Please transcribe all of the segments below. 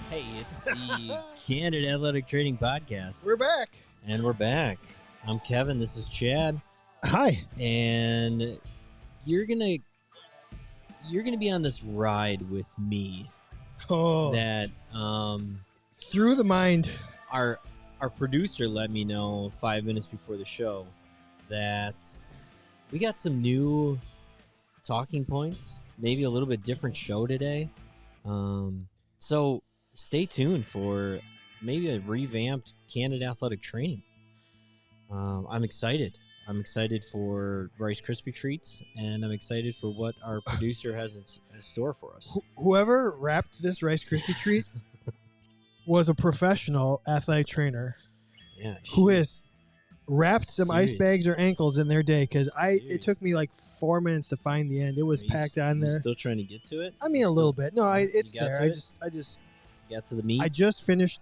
Hey, it's the Candid Athletic Training Podcast. We're back. And we're back. I'm Kevin. This is Chad. Hi. And you're gonna be on this ride with me. Oh, That through the mind. our producer let me know 5 minutes before the show that we got some new talking points. Maybe a little bit different show today. So stay tuned for maybe a revamped Candid Athletic Training. I'm excited. I'm excited for Rice Krispie Treats, and I'm excited for what our producer has in store for us. Whoever wrapped this Rice Krispie treat was a professional athletic trainer who has wrapped some ice bags or ankles in their day, because it took me like 4 minutes to find the end. It was packed on there. Still trying to get to it? I mean, a little bit. No, it's there. I just got to the meat. I just finished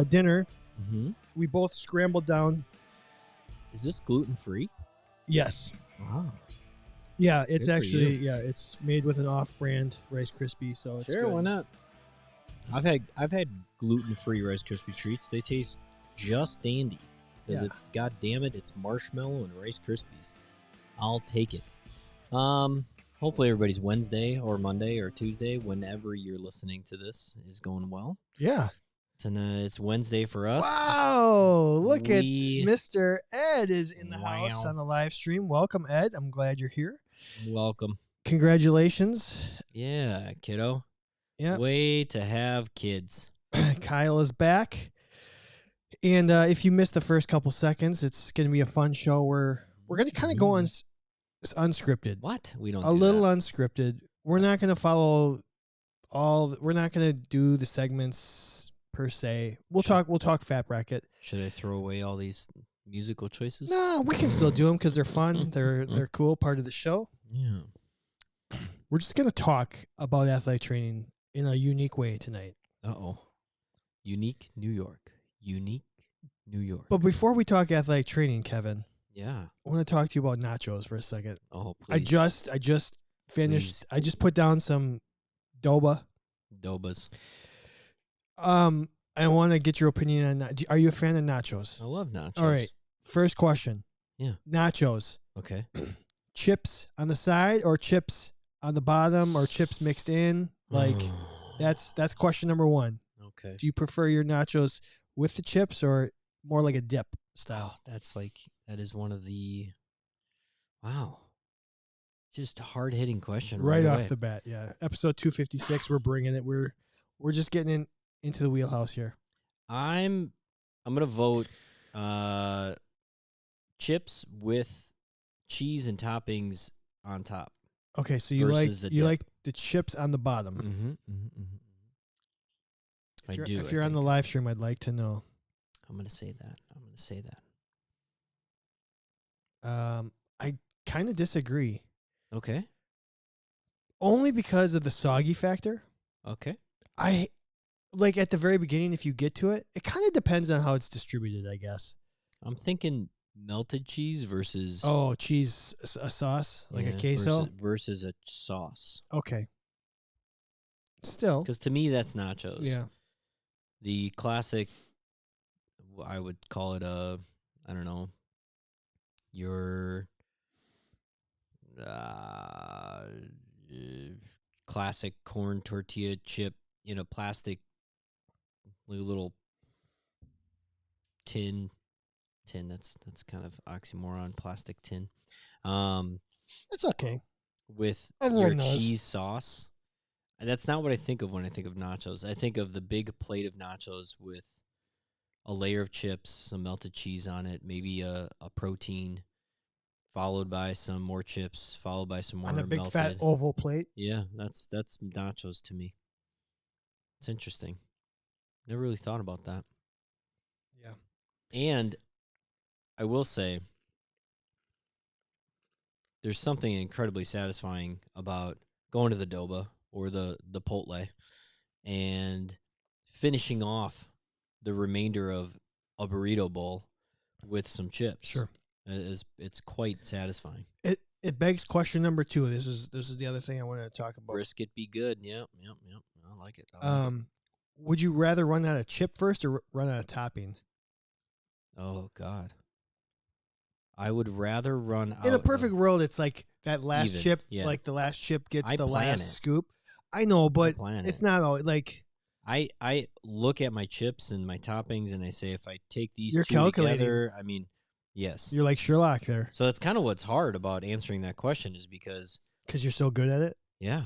dinner. Mm-hmm. We both scrambled down. Is this gluten-free? Yes. Wow. Yeah, it's Good for actually you. it's made with an off-brand Rice Krispie, so it's Sure, good. why not? I've had gluten-free Rice Krispie Treats. They taste just dandy because it's, god damn it, it's marshmallow and Rice Krispies. I'll take it. Hopefully everybody's Wednesday or Monday or Tuesday, whenever you're listening to this, is going well. Yeah. Tonight it's Wednesday for us. Wow! Look at Mr. Ed is in the house on the live stream. Welcome, Ed. I'm glad you're here. Welcome. Congratulations. Yeah, kiddo. Yeah. Way to have kids. Kyle is back. And if you missed the first couple seconds, it's going to be a fun show where we're going to kind of go on unscripted. What? We don't a do little that. Unscripted. We're not going to follow we're not going to do the segments per se. We'll talk Fat Bracket. Should I throw away all these musical choices? No, we can still do them because they're fun. They're cool, part of the show. Yeah. We're just going to talk about athletic training in a unique way tonight. Uh-oh. Unique New York. Unique New York. But before we talk athletic training, Kevin, yeah, I want to talk to you about nachos for a second. Oh, please. I just finished. Please. I just put down some Dobas. I want to get your opinion on that. Are you a fan of nachos? I love nachos. All right. First question. Yeah. Nachos. Okay. Chips on the side or chips on the bottom or chips mixed in? Like that's question number one. Okay. Do you prefer your nachos with the chips or more like a dip style? Oh, that is one of the, wow. Just a hard-hitting question Right away. off the bat, yeah. Episode 256, we're bringing it. We're just getting into the wheelhouse here. I'm gonna vote chips with cheese and toppings on top. Okay, so you like the chips on the bottom. Mm-hmm. If you're on the live stream, I'd like to know. I'm gonna say that. I kind of disagree. Okay. Only because of the soggy factor. Okay. I like at the very beginning, if you get to it, it kind of depends on how it's distributed, I guess. I'm thinking melted cheese versus cheese, a sauce, like a queso versus a sauce. Okay. Still, because to me that's nachos. Yeah. The classic, I would call it I don't know, your classic corn tortilla chip in a plastic little tin. That's kind of oxymoron. Plastic tin. it's okay. With Everyone your knows. cheese sauce. And that's not what I think of when I think of nachos. I think of the big plate of nachos with a layer of chips, some melted cheese on it, maybe a protein, followed by some more chips, followed by some more On a big melted. fat oval plate. Yeah, that's nachos to me. It's interesting. Never really thought about that. Yeah. And I will say, there's something incredibly satisfying about going to the Doba or the Potle and finishing off the remainder of a burrito bowl with some chips. Sure. It's quite satisfying. It begs question number 2. This is the other thing I wanted to talk about. Brisket be good. Yep. I like it. would you rather run out of chip first or run out of topping? Oh God. I would rather run out. In a perfect world, it's like that last even, chip, yeah. like the last chip gets I the plan last it. scoop. I know, but it's not all like. I look at my chips and my toppings, and I say, if I take these You're two calculating. together, I mean, yes. You're like Sherlock there. So that's kind of what's hard about answering that question, is because you're so good at it. Yeah,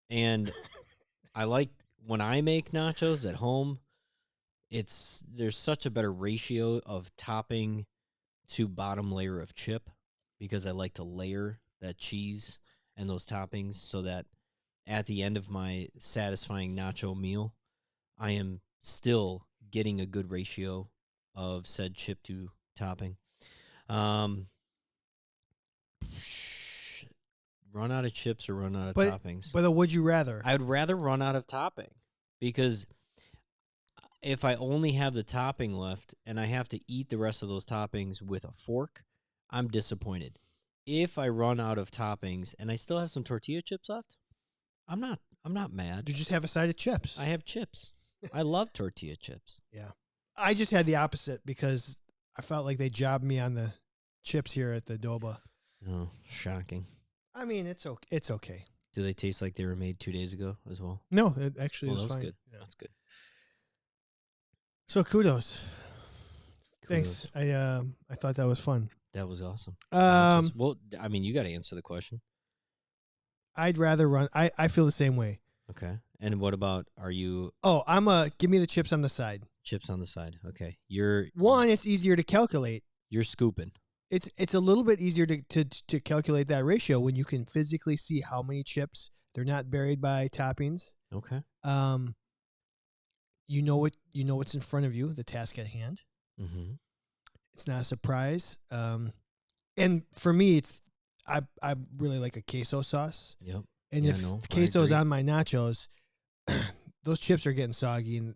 and I like when I make nachos at home. There's such a better ratio of topping to bottom layer of chip, because I like to layer that cheese and those toppings so that at the end of my satisfying nacho meal, I am still getting a good ratio of said chip to topping. Run out of chips or run out of toppings? But would you rather? I would rather run out of topping, because if I only have the topping left and I have to eat the rest of those toppings with a fork, I'm disappointed. If I run out of toppings and I still have some tortilla chips left, I'm not mad. You just have a side of chips. I have chips. I love tortilla chips. Yeah. I just had the opposite because I felt like they jobbed me on the chips here at the Doba. Oh, shocking. I mean, it's okay. It's okay. Do they taste like they were made 2 days ago as well? No, it actually was fine. Good. Yeah. That's good. So kudos. Thanks. I thought that was fun. That was awesome. Well, I mean, you got to answer the question. I'd rather run. I feel the same way. Okay. And what about, are you? Oh, give me the chips on the side. Chips on the side. Okay. It's easier to calculate. You're scooping. It's a little bit easier to calculate that ratio when you can physically see how many chips. They're not buried by toppings. Okay. You know what's in front of you, the task at hand. Mm-hmm. It's not a surprise. And for me, I really like a queso sauce. Yep. And if queso's on my nachos, those chips are getting soggy, and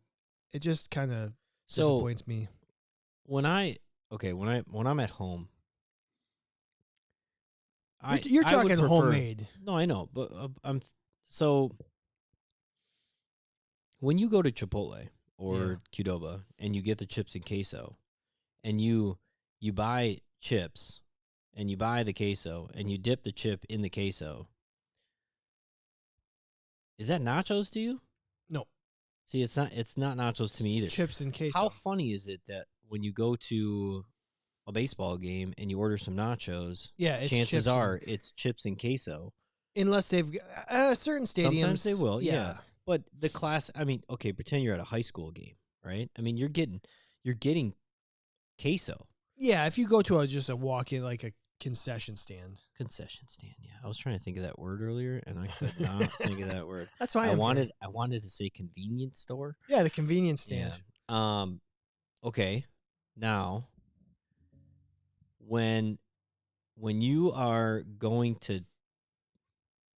it just kind of disappoints me. When I'm at home, you're talking homemade. No, I know, but when you go to Chipotle or Qdoba and you get the chips and queso, and you buy chips and you buy the queso and you dip the chip in the queso, is that nachos to you? No. See, it's not nachos to me either. Chips and queso. How funny is it that when you go to a baseball game and you order some nachos, chances are it's chips and queso. Unless they've certain stadiums. Sometimes they will, yeah. But the class, I mean, okay, pretend you're at a high school game, right? I mean, you're getting queso. Yeah, if you go to just a walk-in, like a concession stand. Concession stand, yeah. I was trying to think of that word earlier, and I could not think of that word. That's why I wanted to say convenience store. Yeah, the convenience stand. Yeah. Okay. Now, when you are going to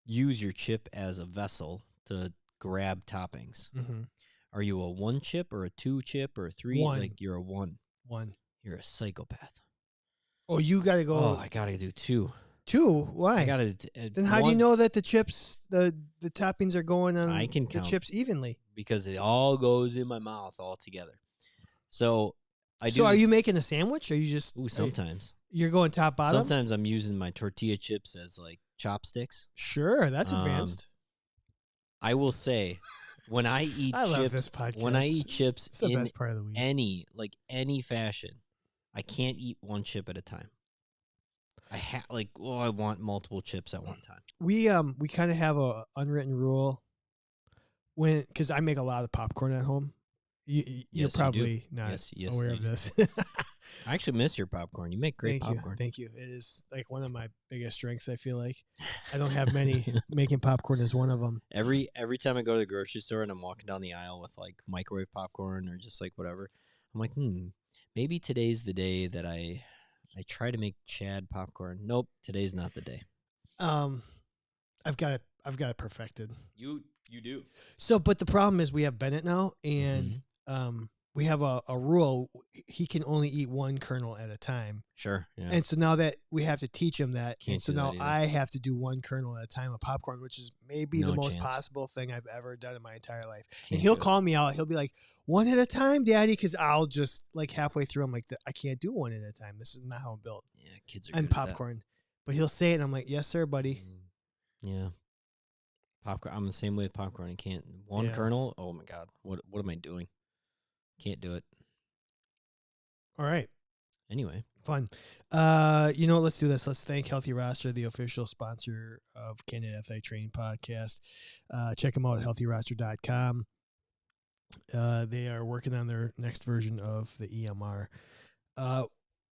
use your chip as a vessel to grab toppings, are you a 1 chip or a 2 chip or a 3? 1. Like, you're a 1. 1. You're a psychopath. Oh, you got to go. Oh, I got to do 2. 2? Why? I got to. Then how do you know that the chips, the toppings are going on the count chips evenly? Because it all goes in my mouth all together. So are you making a sandwich? Or are you just? Sometimes. You're going top bottom. Sometimes I'm using my tortilla chips as like chopsticks. Sure, that's advanced. I will say, when I eat I chips, love this podcast. When I eat chips it's the best part of the week. any fashion, I can't eat 1 chip at a time. I want multiple chips at one time. We kind of have a unwritten rule because I make a lot of popcorn at home. You're probably not aware of this. I actually miss your popcorn. You make great popcorn. Thank you. It is like one of my biggest strengths. I feel like I don't have many. Making popcorn is one of them. Every time I go to the grocery store and I'm walking down the aisle with like microwave popcorn or just like whatever, I'm like, maybe today's the day that I try to make Chad popcorn. Nope, today's not the day. I've got it perfected. You do. So, but the problem is we have Bennett now, and we have a rule. He can only eat one kernel at a time. Sure. Yeah. And so now that we have to teach him that, Can't and so do now that either. I have to do one kernel at a time of popcorn, which is maybe No the most chance. possible thing I've ever done in my entire life. Can't and he'll do it. call me out. He'll be like, "One at a time, Daddy," because I'll just like halfway through, I'm like, "I can't do one at a time. This is not how I'm built." Yeah, kids are And good at that. popcorn. But he'll say it, and I'm like, "Yes, sir, buddy." Yeah. Popcorn. I'm the same way with popcorn. I can't. One kernel. Oh my God. What am I doing? Can't do it. All right. Anyway. Fun. You know what? Let's do this. Let's thank Healthy Roster, the official sponsor of Candid Athletic Training Podcast. Check them out at healthyroster.com. They are working on their next version of the EMR.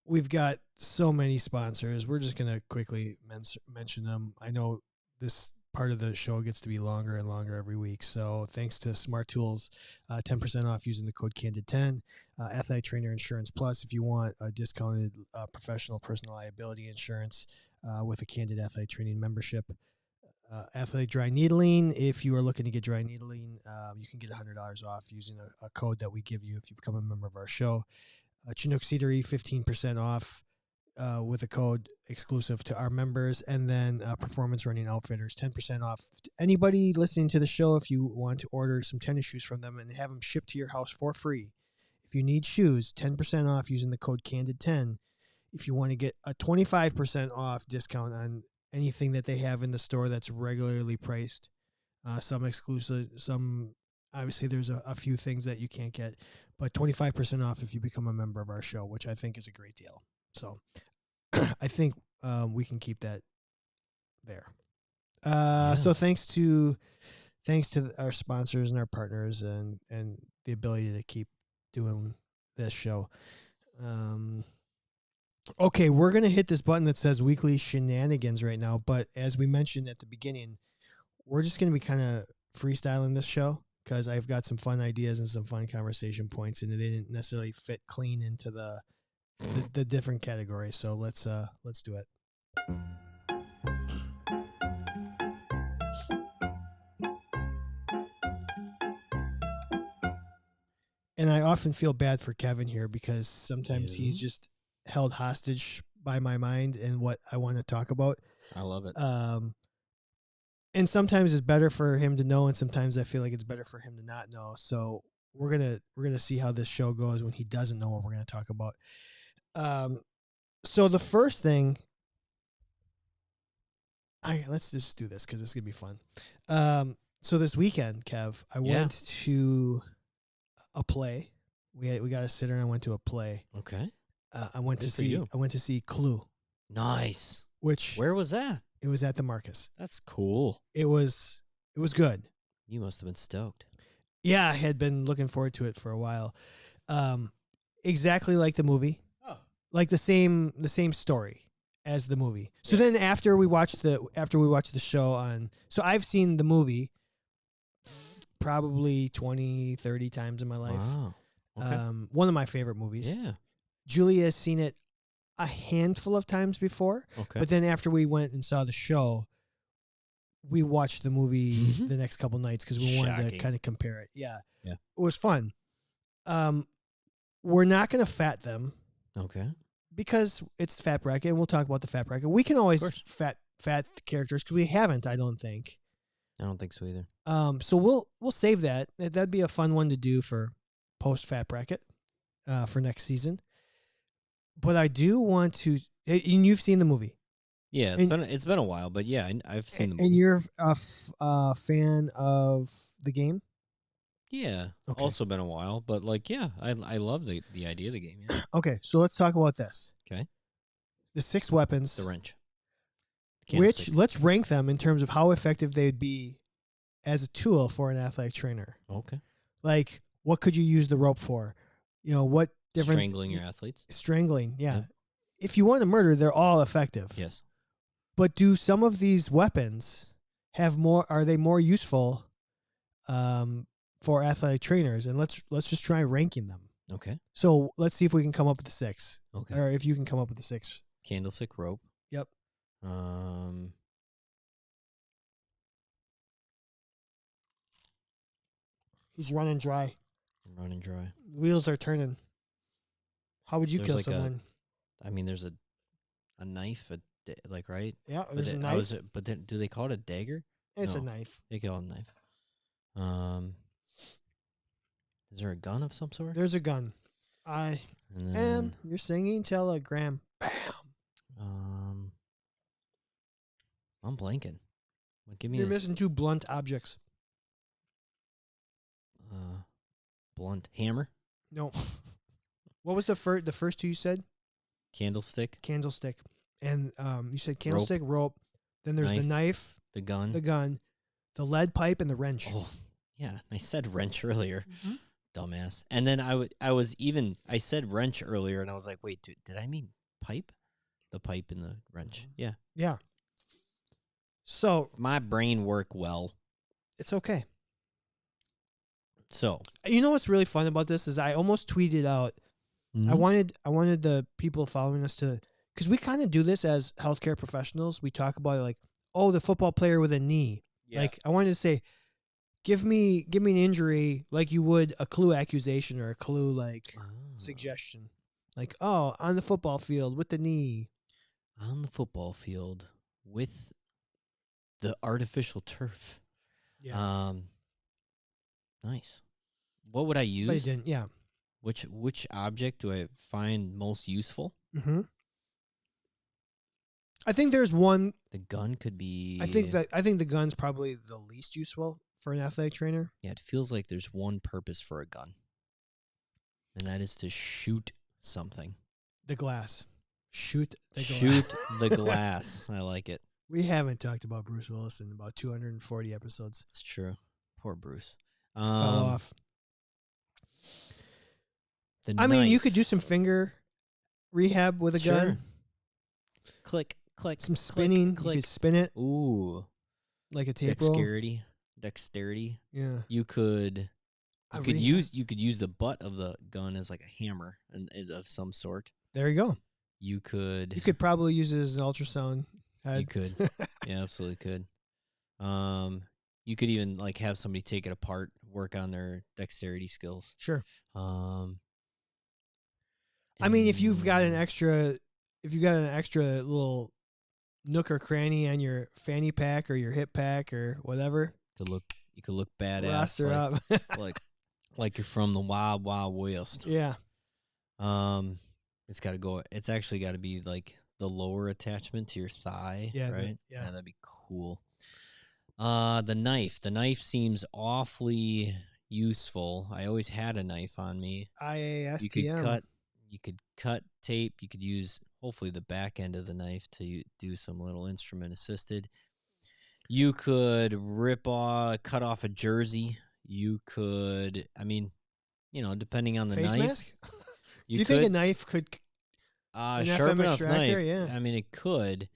We've got so many sponsors. We're just going to quickly mention them. I know this part of the show gets to be longer and longer every week. So thanks to Smart Tools, 10% off using the code CANDID10. Athletic Trainer Insurance Plus, if you want a discounted professional personal liability insurance with a Candid Athletic Training membership. Athletic Dry Needling, if you are looking to get dry needling, you can get $100 off using a code that we give you if you become a member of our show. Chinook Cedary, 15% off with a code exclusive to our members. And then Performance Running Outfitters, 10% off. Anybody listening to the show, if you want to order some tennis shoes from them and have them shipped to your house for free. If you need shoes, 10% off using the code CANDID10. If you want to get a 25% off discount on anything that they have in the store that's regularly priced, some exclusive, some obviously there's a few things that you can't get, but 25% off if you become a member of our show, which I think is a great deal. So I think we can keep that there. So thanks to our sponsors and our partners and the ability to keep doing this show. Okay, we're going to hit this button that says weekly shenanigans right now. But as we mentioned at the beginning, we're just going to be kind of freestyling this show because I've got some fun ideas and some fun conversation points, and they didn't necessarily fit clean into the different categories. So let's do it. And I often feel bad for Kevin here because sometimes he's just held hostage by my mind and what I want to talk about. I love it. And sometimes it's better for him to know, and sometimes I feel like it's better for him to not know. So we're gonna see how this show goes when he doesn't know what we're gonna talk about. So the first thing, let's just do this because it's gonna be fun. So this weekend, Kev, I went to a play. We got a sitter, and I went to a play. Okay. I went to see Clue. Nice. Where was that? It was at the Marcus. That's cool. It was good. You must have been stoked. Yeah, I had been looking forward to it for a while. Exactly like the movie. Oh. Like the same story as the movie. So then after we watched the show so I've seen the movie probably 20, 30 times in my life. Wow. Okay. One of my favorite movies. Yeah. Julia has seen it a handful of times before. Okay. But then after we went and saw the show, we watched the movie the next couple nights because we wanted to kind of compare it. Yeah. It was fun. We're not going to fat them. Okay. Because it's fat bracket, and we'll talk about the fat bracket. We can always fat the characters because we haven't, I don't think. I don't think so either. So we'll save that. That'd be a fun one to do for post fat bracket for next season. But I do want to, and you've seen the movie. Yeah, it's been a while, but yeah, I've seen the movie. And you're a fan of the game? Yeah. Okay. Also been a while, but I love the idea of the game. Yeah. Okay, so let's talk about this. Okay. The 6 weapons. The wrench. Let's rank them in terms of how effective they'd be as a tool for an athletic trainer. Okay. Like, what could you use the rope for? What different... Strangling your athletes. Strangling, yeah. If you want to murder, they're all effective. Yes. But do some of these weapons are they more useful for athletic trainers? And let's just try ranking them. Okay. So let's see if we can come up with the 6. Okay. Or if you can come up with the 6. Candlestick rope. Yep. He's running dry. I'm Running dry. Wheels are turning. How would you There's kill like someone? there's a knife, like, right? Yeah, But there's a knife. but then, do they call it a dagger? It's a No, knife. they call it a knife. Is there a gun of some sort? There's a gun. I am your singing telegram. Bam. I'm blanking. Give me You're missing 2 blunt objects. blunt hammer. No. What was the first 2 you said? Candlestick. Candlestick. And you said candlestick, rope. Then there's the knife, the gun, the lead pipe, and the wrench. Oh, yeah. I said wrench earlier. Mm-hmm. Dumbass. And then I said wrench earlier, and I was like, wait, did I mean pipe? The pipe and the wrench. Yeah. Yeah. So my brain work well. It's okay. So you know what's really fun about this is I almost tweeted out. I wanted the people following us to, because we kind of do this as healthcare professionals. We talk about like, oh, the football player with a knee. Yeah. Like I wanted to say, give me an injury like you would a clue accusation or a clue suggestion. Like, oh, on the football field with the knee. On the football field with the artificial turf. Yeah. Nice. What would I use? But he didn't. Yeah. Which object do I find most useful? Mm-hmm. I think there's one. The gun could be. I think the gun's probably the least useful for an athletic trainer. Yeah, it feels like there's one purpose for a gun, and that is to shoot something. The glass. Shoot the glass. Shoot the glass. I like it. We haven't talked about Bruce Willis in about 240 episodes. It's true. Poor Bruce. Fell off. I mean, you could do some finger rehab with a gun. Click, click. Some spinning. Click. You could spin it. Ooh. Like a tape roll. Dexterity. Yeah. You could use the butt of the gun as like a hammer of some sort. There you go. You could probably use it as an ultrasound head. You could. Yeah, absolutely could. You could even like have somebody take it apart, work on their dexterity skills. Sure. I mean, if you've got an extra little nook or cranny on your fanny pack or your hip pack or whatever, you could look badass, like you're from the Wild Wild West. Yeah. It's actually got to be like the lower attachment to your thigh. Yeah. Right. Yeah, that'd be cool. The knife seems awfully useful. I always had a knife on me. IASTM. You could cut tape. You could use hopefully the back end of the knife to do some little instrument assisted. You could cut off a jersey. You could, depending on the face knife. Mask? Do you think a knife could? Sharp enough knife. Yeah. I mean, it could.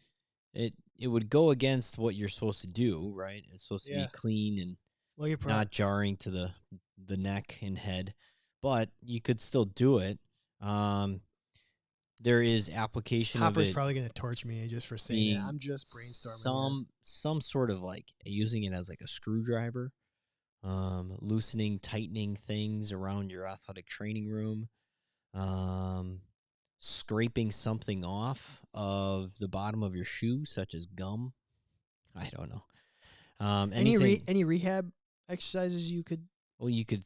It would go against what you're supposed to do, right? It's supposed to be clean and not jarring to the neck and head, but you could still do it. There is application Hopper's of it. Probably going to torch me just for saying that. I'm just brainstorming. Some sort of like using it as like a screwdriver, loosening, tightening things around your athletic training room, scraping something off of the bottom of your shoe, such as gum. I don't know. Any rehab exercises you could? Well, you could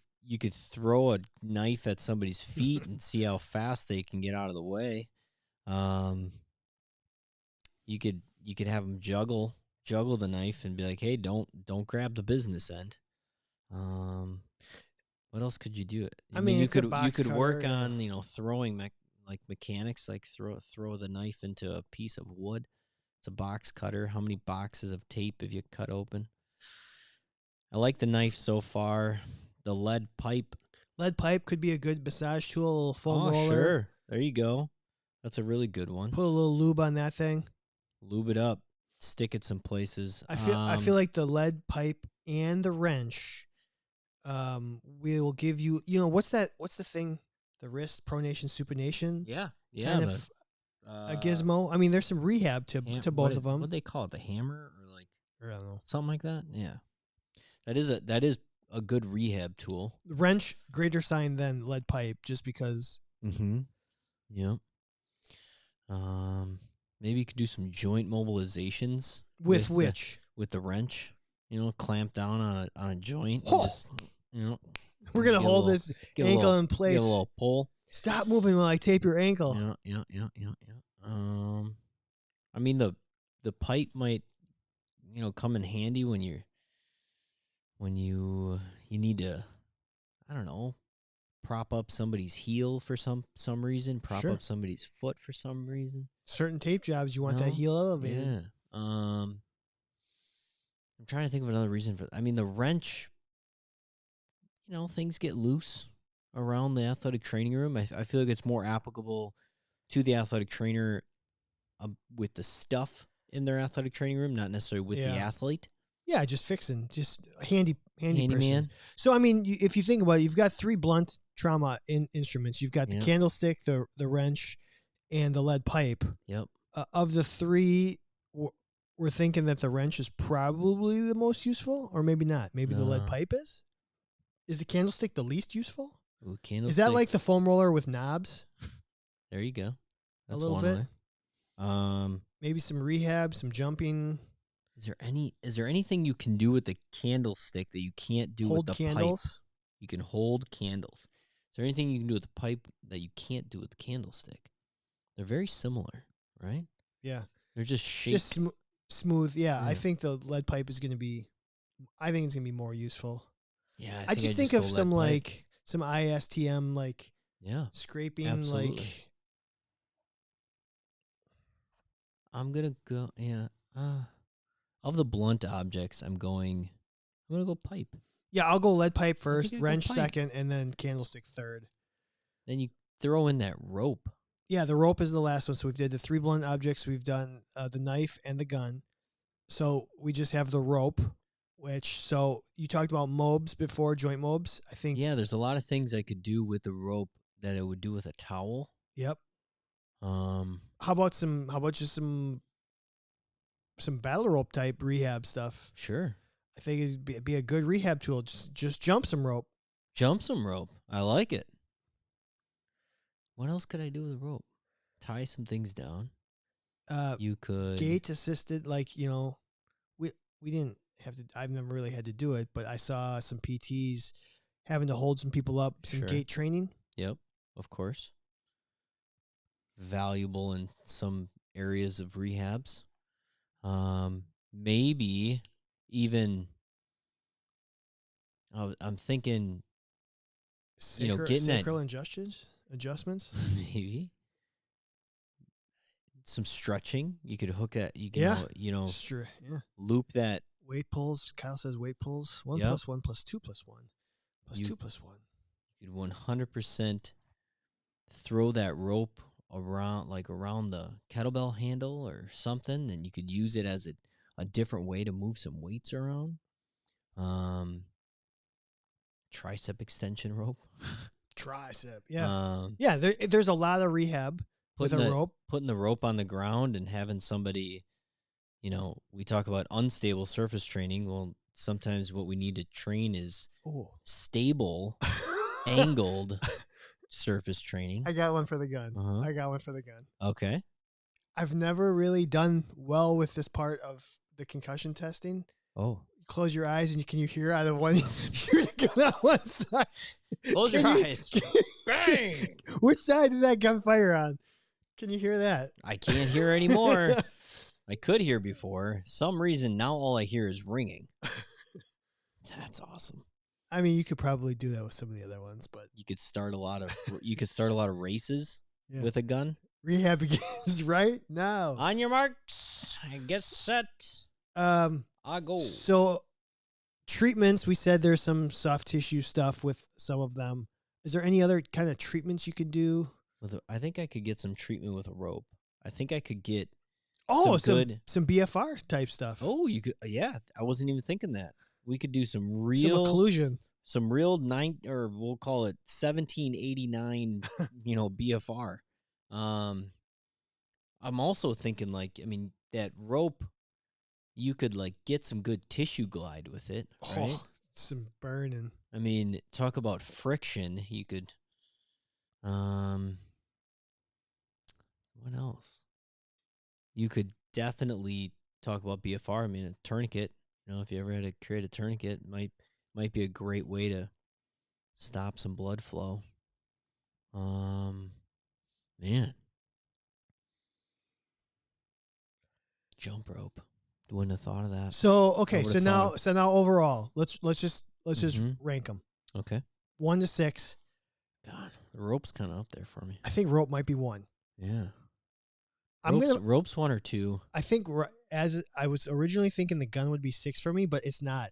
throw a knife at somebody's feet and see how fast they can get out of the way. You could have them juggle the knife and be like, "Hey, don't grab the business end." What else could you do? I mean, you could work cutter, on throwing like mechanics, like throw the knife into a piece of wood. It's a box cutter. How many boxes of tape have you cut open? I like the knife so far. The lead pipe. Lead pipe could be a good massage tool, a little foam roller. Sure. There you go. That's a really good one. Put a little lube on that thing. Lube it up. Stick it some places. I feel like the lead pipe and the wrench will give you, what's the thing? The wrist pronation supination? Yeah. Kind of a gizmo. I mean, there's some rehab to both of them. What do they call it? The hammer or like I don't know. Something like that? Yeah. That is a good rehab tool. Wrench, greater sign than lead pipe, just because. Mm-hmm. Yeah. Maybe you could do some joint mobilizations With which? With the wrench. Clamp down on a joint. Oh! And just, We're gonna hold this ankle in place. Give a little pull. Stop moving while I tape your ankle. Yeah. I mean the pipe might, come in handy when you need to, I don't know, prop up somebody's heel for some reason, prop up somebody's foot for some reason. Certain tape jobs, you want that heel elevated. Yeah. I'm trying to think of another reason for. I mean, the wrench. Things get loose around the athletic training room. I feel like it's more applicable to the athletic trainer with the stuff in their athletic training room, not necessarily with the athlete. Yeah, just fixing, just handy man. So I mean, if you think about it, you've got 3 blunt trauma instruments. You've got the candlestick, the wrench, and the lead pipe. Yep. Of the 3, we're thinking that the wrench is probably the most useful, or maybe not. Maybe the lead pipe is. Is the candlestick the least useful? Ooh, candlestick. Is that like the foam roller with knobs? There you go. That's a little one bit. Way. Maybe some rehab, some jumping. Is there anything you can do with the candlestick that you can't do with the candles? pipe? You can hold candles. Is there anything you can do with the pipe that you can't do with the candlestick? They're very similar, right? Yeah. They're just shaped. Just smooth. Yeah, I think the lead pipe is going to be. I think it's going to be more useful. Yeah, I just think of some like some ISTM like scraping absolutely. like. I'm gonna go of the blunt objects. I'm gonna go pipe. Yeah, I'll go lead pipe first, wrench second, and then candlestick third. Then you throw in that rope. Yeah, the rope is the last one. So we've did the 3 blunt objects. We've done the knife and the gun. So we just have the rope. So you talked about mobs before, joint mobs. I think. Yeah, there's a lot of things I could do with the rope that I would do with a towel. Yep. How about just some battle rope type rehab stuff? Sure. I think it'd be a good rehab tool. Just jump some rope. Jump some rope. I like it. What else could I do with a rope? Tie some things down. You could gait assisted, like we didn't have to. I've never really had to do it, but I saw some PTs having to hold some people up, some gait training. Yep, of course. Valuable in some areas of rehabs. Maybe even. I'm thinking. Getting sacral adjustments. Maybe. Some stretching. You could hook that. You can, loop that. Weight pulls. Kyle says weight pulls. 1 + 1 + 2 + 1 + 2 + 1. You could 100% throw that rope around the kettlebell handle or something, and you could use it as a different way to move some weights around. Tricep extension rope. Tricep, yeah. There's a lot of rehab with a rope. Putting the rope on the ground and having somebody, we talk about unstable surface training. Well, sometimes what we need to train is stable, angled surface training. I got one for the gun. Okay. I've never really done well with this part of the concussion testing. Oh. Close your eyes and can you hear out of one? Shoot a gun on one side. Close your eyes. Bang! Which side did that gun fire on? Can you hear that? I can't hear anymore. I could hear before. Some reason now all I hear is ringing. That's awesome. I mean, you could probably do that with some of the other ones, but you could start a lot of races with a gun. Rehab begins right now. On your marks, get set. I go. So treatments, we said there's some soft tissue stuff with some of them. Is there any other kind of treatments you can do? I think I could get some treatment with a rope. I think I could get some BFR type stuff. Oh, you could. Yeah, I wasn't even thinking that. We could do some occlusion. Some real we'll call it 1789, BFR. I'm also thinking that rope, you could get some good tissue glide with it, right? some burning. I mean, talk about friction. You could, what else? You could definitely talk about BFR. I mean, a tourniquet. You know, if you ever had to create a tourniquet, might be a great way to stop some blood flow. Man, jump rope. Wouldn't have thought of that. So okay, so now overall, let's just rank them. Okay. 1 to 6. God, the rope's kind of up there for me. I think rope might be 1. Yeah. Rope's 1 or 2. I think as I was originally thinking the gun would be 6 for me, but it's not.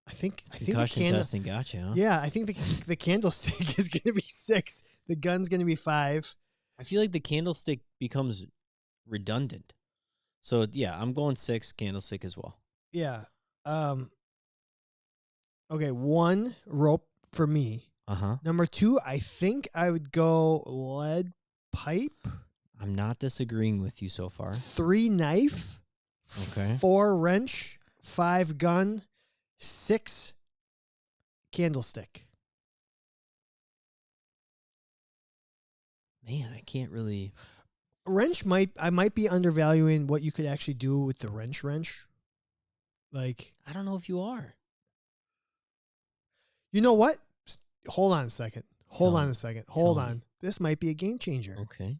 I think concussion testing gotcha. Huh? Yeah, I think the candlestick is going to be 6. The gun's going to be 5. I feel like the candlestick becomes redundant. So yeah, I'm going 6 candlestick as well. Yeah. Okay, 1 rope for me. Number 2, I think I would go lead pipe. I'm not disagreeing with you so far. 3 knife. Okay. 4 wrench. 5 gun. 6 candlestick. Man, I can't really. Wrench I might be undervaluing what you could actually do with the wrench. Like, I don't know if you are. You know what? Hold on a second. Hold on. This might be a game changer. Okay.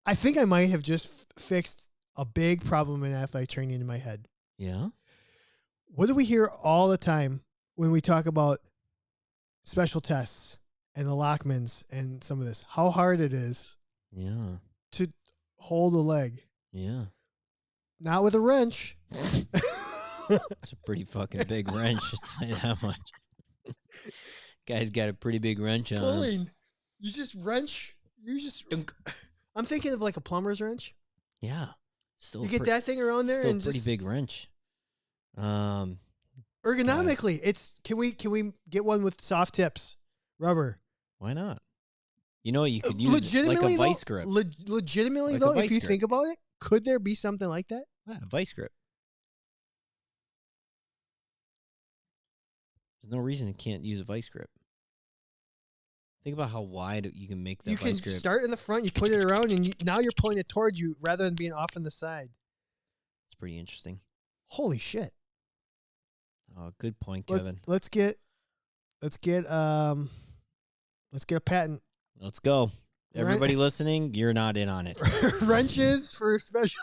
I think I might have just fixed a big problem in athletic training in my head. Yeah. What do we hear all the time when we talk about special tests and the Lockmans and some of this? How hard it is. Yeah. To hold a leg. Yeah. Not with a wrench. It's a pretty fucking big wrench, I'll tell you that much. Guy's got a pretty big wrench on him. You just wrench. I'm thinking of like a plumber's wrench. Yeah. Still you get that thing around there still and pretty big wrench. Ergonomically, it's can we get one with soft tips, rubber? Why not? You know, you could use like a vice grip. Legitimately though, if you think about it, could there be something like that? Yeah, vice grip. There's no reason it can't use a vice grip. Think about how wide you can make that vice grip. You can start in the front, you put it around, and now you're pulling it towards you rather than being off on the side. It's pretty interesting. Holy shit. Oh, good point, Kevin. Let's get a patent. Let's go. Everybody listening, you're not in on it. Wrenches for special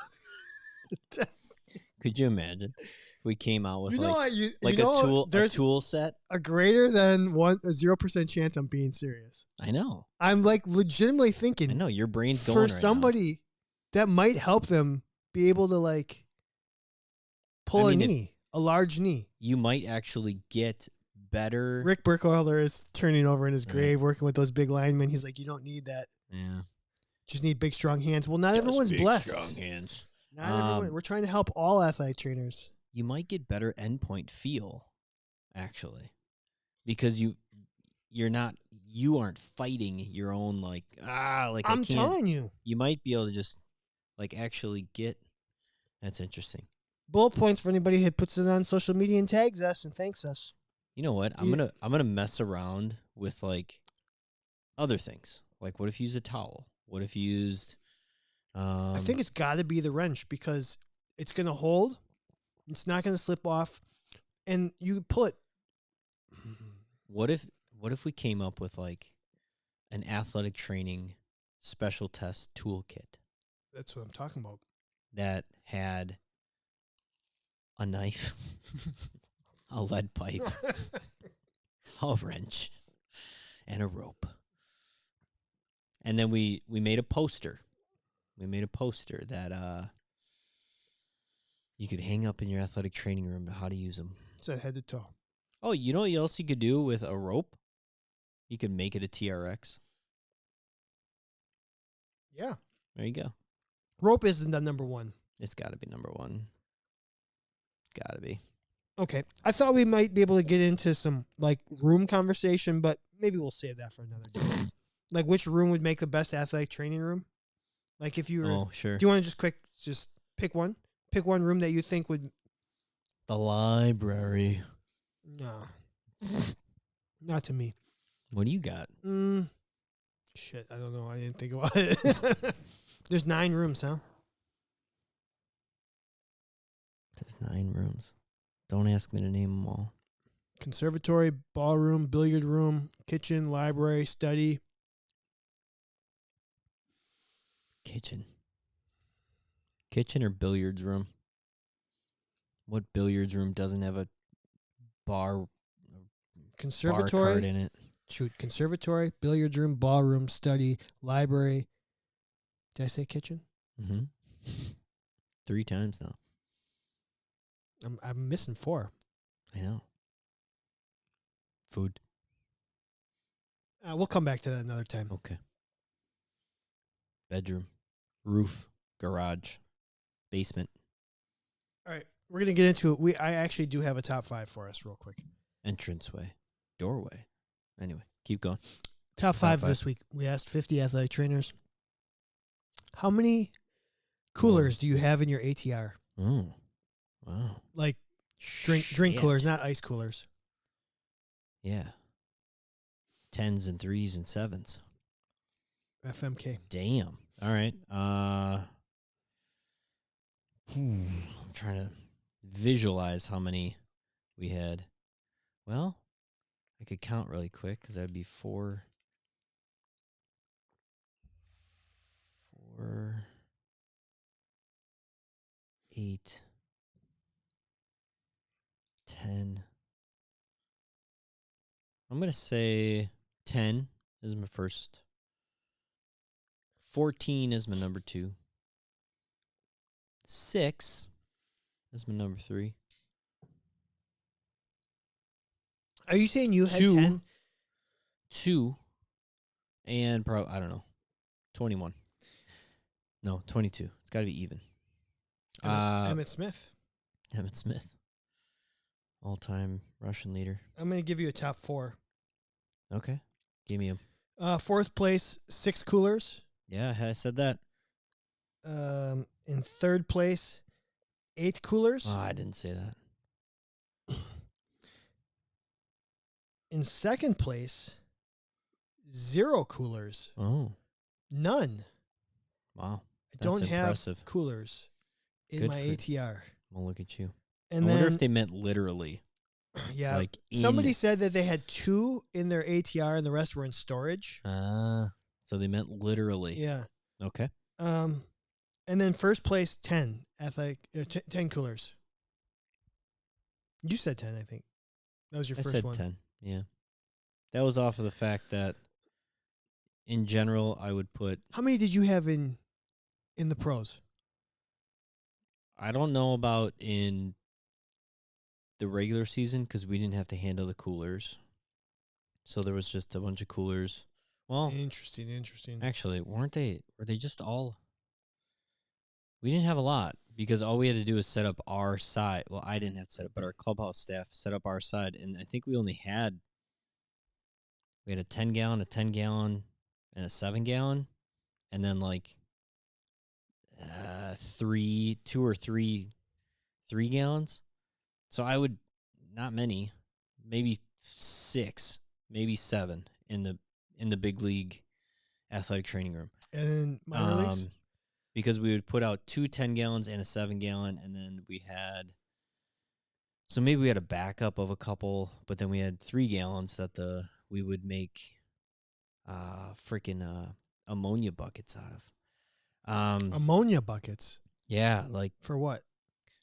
tests. Could you imagine if we came out with a tool set? A greater than 0% chance I'm being serious. I know. I'm like legitimately thinking. I know your brain's going for right somebody that might help them be able to like pull a large knee. You might actually get better. Rick Burkholder is turning over in his grave, working with those big linemen. He's like, you don't need that. Yeah. Just need big, strong hands. Well, not everyone's blessed. Strong hands. Not everyone. We're trying to help all athletic trainers. You might get better endpoint feel, actually, because you aren't fighting your own I'm telling you. You might be able to just actually get. That's interesting. Bullet points for anybody who puts it on social media and tags us and thanks us. You know what? I'm gonna mess around with other things. Like, what if you use a towel? What if you used? I think it's got to be the wrench because it's gonna hold. It's not gonna slip off, and you pull it. What if we came up with an athletic training special test toolkit? That's what I'm talking about. That had a knife, a lead pipe, a wrench, and a rope. And then we made a poster. We made a poster that you could hang up in your athletic training room to how to use them. It's a head to toe. Oh, you know what else you could do with a rope? You could make it a TRX. Yeah. There you go. Rope isn't the number one. It's got to be number one. Got to be. Okay. I thought we might be able to get into some room conversation, but maybe we'll save that for another day. Which room would make the best athletic training room? If you were... Oh, sure. Do you want to just pick one? Pick one room that you think would... The library. No. Not to me. What do you got? Shit, I don't know. I didn't think about it. There's 9 rooms, huh? There's 9 rooms. Don't ask me to name them all. Conservatory, ballroom, billiard room, kitchen, library, study. Kitchen or billiards room? What billiards room doesn't have a bar card in it? Shoot, conservatory, billiards room, ballroom, study, library. Did I say kitchen? Mm-hmm. 3 times now. I'm missing 4. I know. Food. We'll come back to that another time. Okay. Bedroom, roof, garage, basement. All right, we're gonna get into it. I actually do have a top 5 for us, real quick. Entranceway, doorway. Anyway, keep going. Top 5 this week. We asked 50 athletic trainers, how many coolers do you have in your ATR? Oh, wow. Like drink coolers, not ice coolers. Yeah. 10s and 3s and 7s. FMK. Damn. All right. I'm trying to visualize how many we had. Well, I could count really quick because that would be 4, 8, 10. I'm going to say 10 is my first. 14 is my number 2. 6 is my number 3. Are you saying you had 2, 10? 2, and probably, I don't know, 21. No, 22. It's got to be even. Emmett Smith. Emmett Smith. All-time Russian leader. I'm going to give you a top 4. Okay. Give me him. 4th place, 6 coolers. Yeah, I said that. In 3rd place, 8 coolers. Oh, I didn't say that. In 2nd place, 0 coolers. Oh. None. Wow. I don't impressive. have coolers in my ATR. Well, look at you. And I wonder if they meant literally. Yeah. Like somebody said that they had 2 in their ATR and the rest were in storage. So they meant literally. Yeah. Okay. And then 1st place, 10 athletic, 10 coolers. You said 10, I think. That was your first one. I said 10. Yeah. That was off of the fact that in general I would put. How many did you have in the pros? I don't know about in the regular season because we didn't have to handle the coolers. So there was just a bunch of coolers. Well, interesting. Actually, were they just all? We didn't have a lot because all we had to do was set up our side. Well, I didn't have to set up, but our clubhouse staff set up our side, and I think we had a 10-gallon, a 10-gallon, and a 7-gallon, and then like 2 or 3 3-gallons. So I would, not many, maybe 6, maybe 7 in the big league athletic training room. And minor leagues? Because we would put out 2 10-gallons and a 7-gallon, and then we had, so maybe we had a backup of a couple, but then we had 3 gallons that we would make freaking ammonia buckets out of. Ammonia buckets? Yeah, like. For what?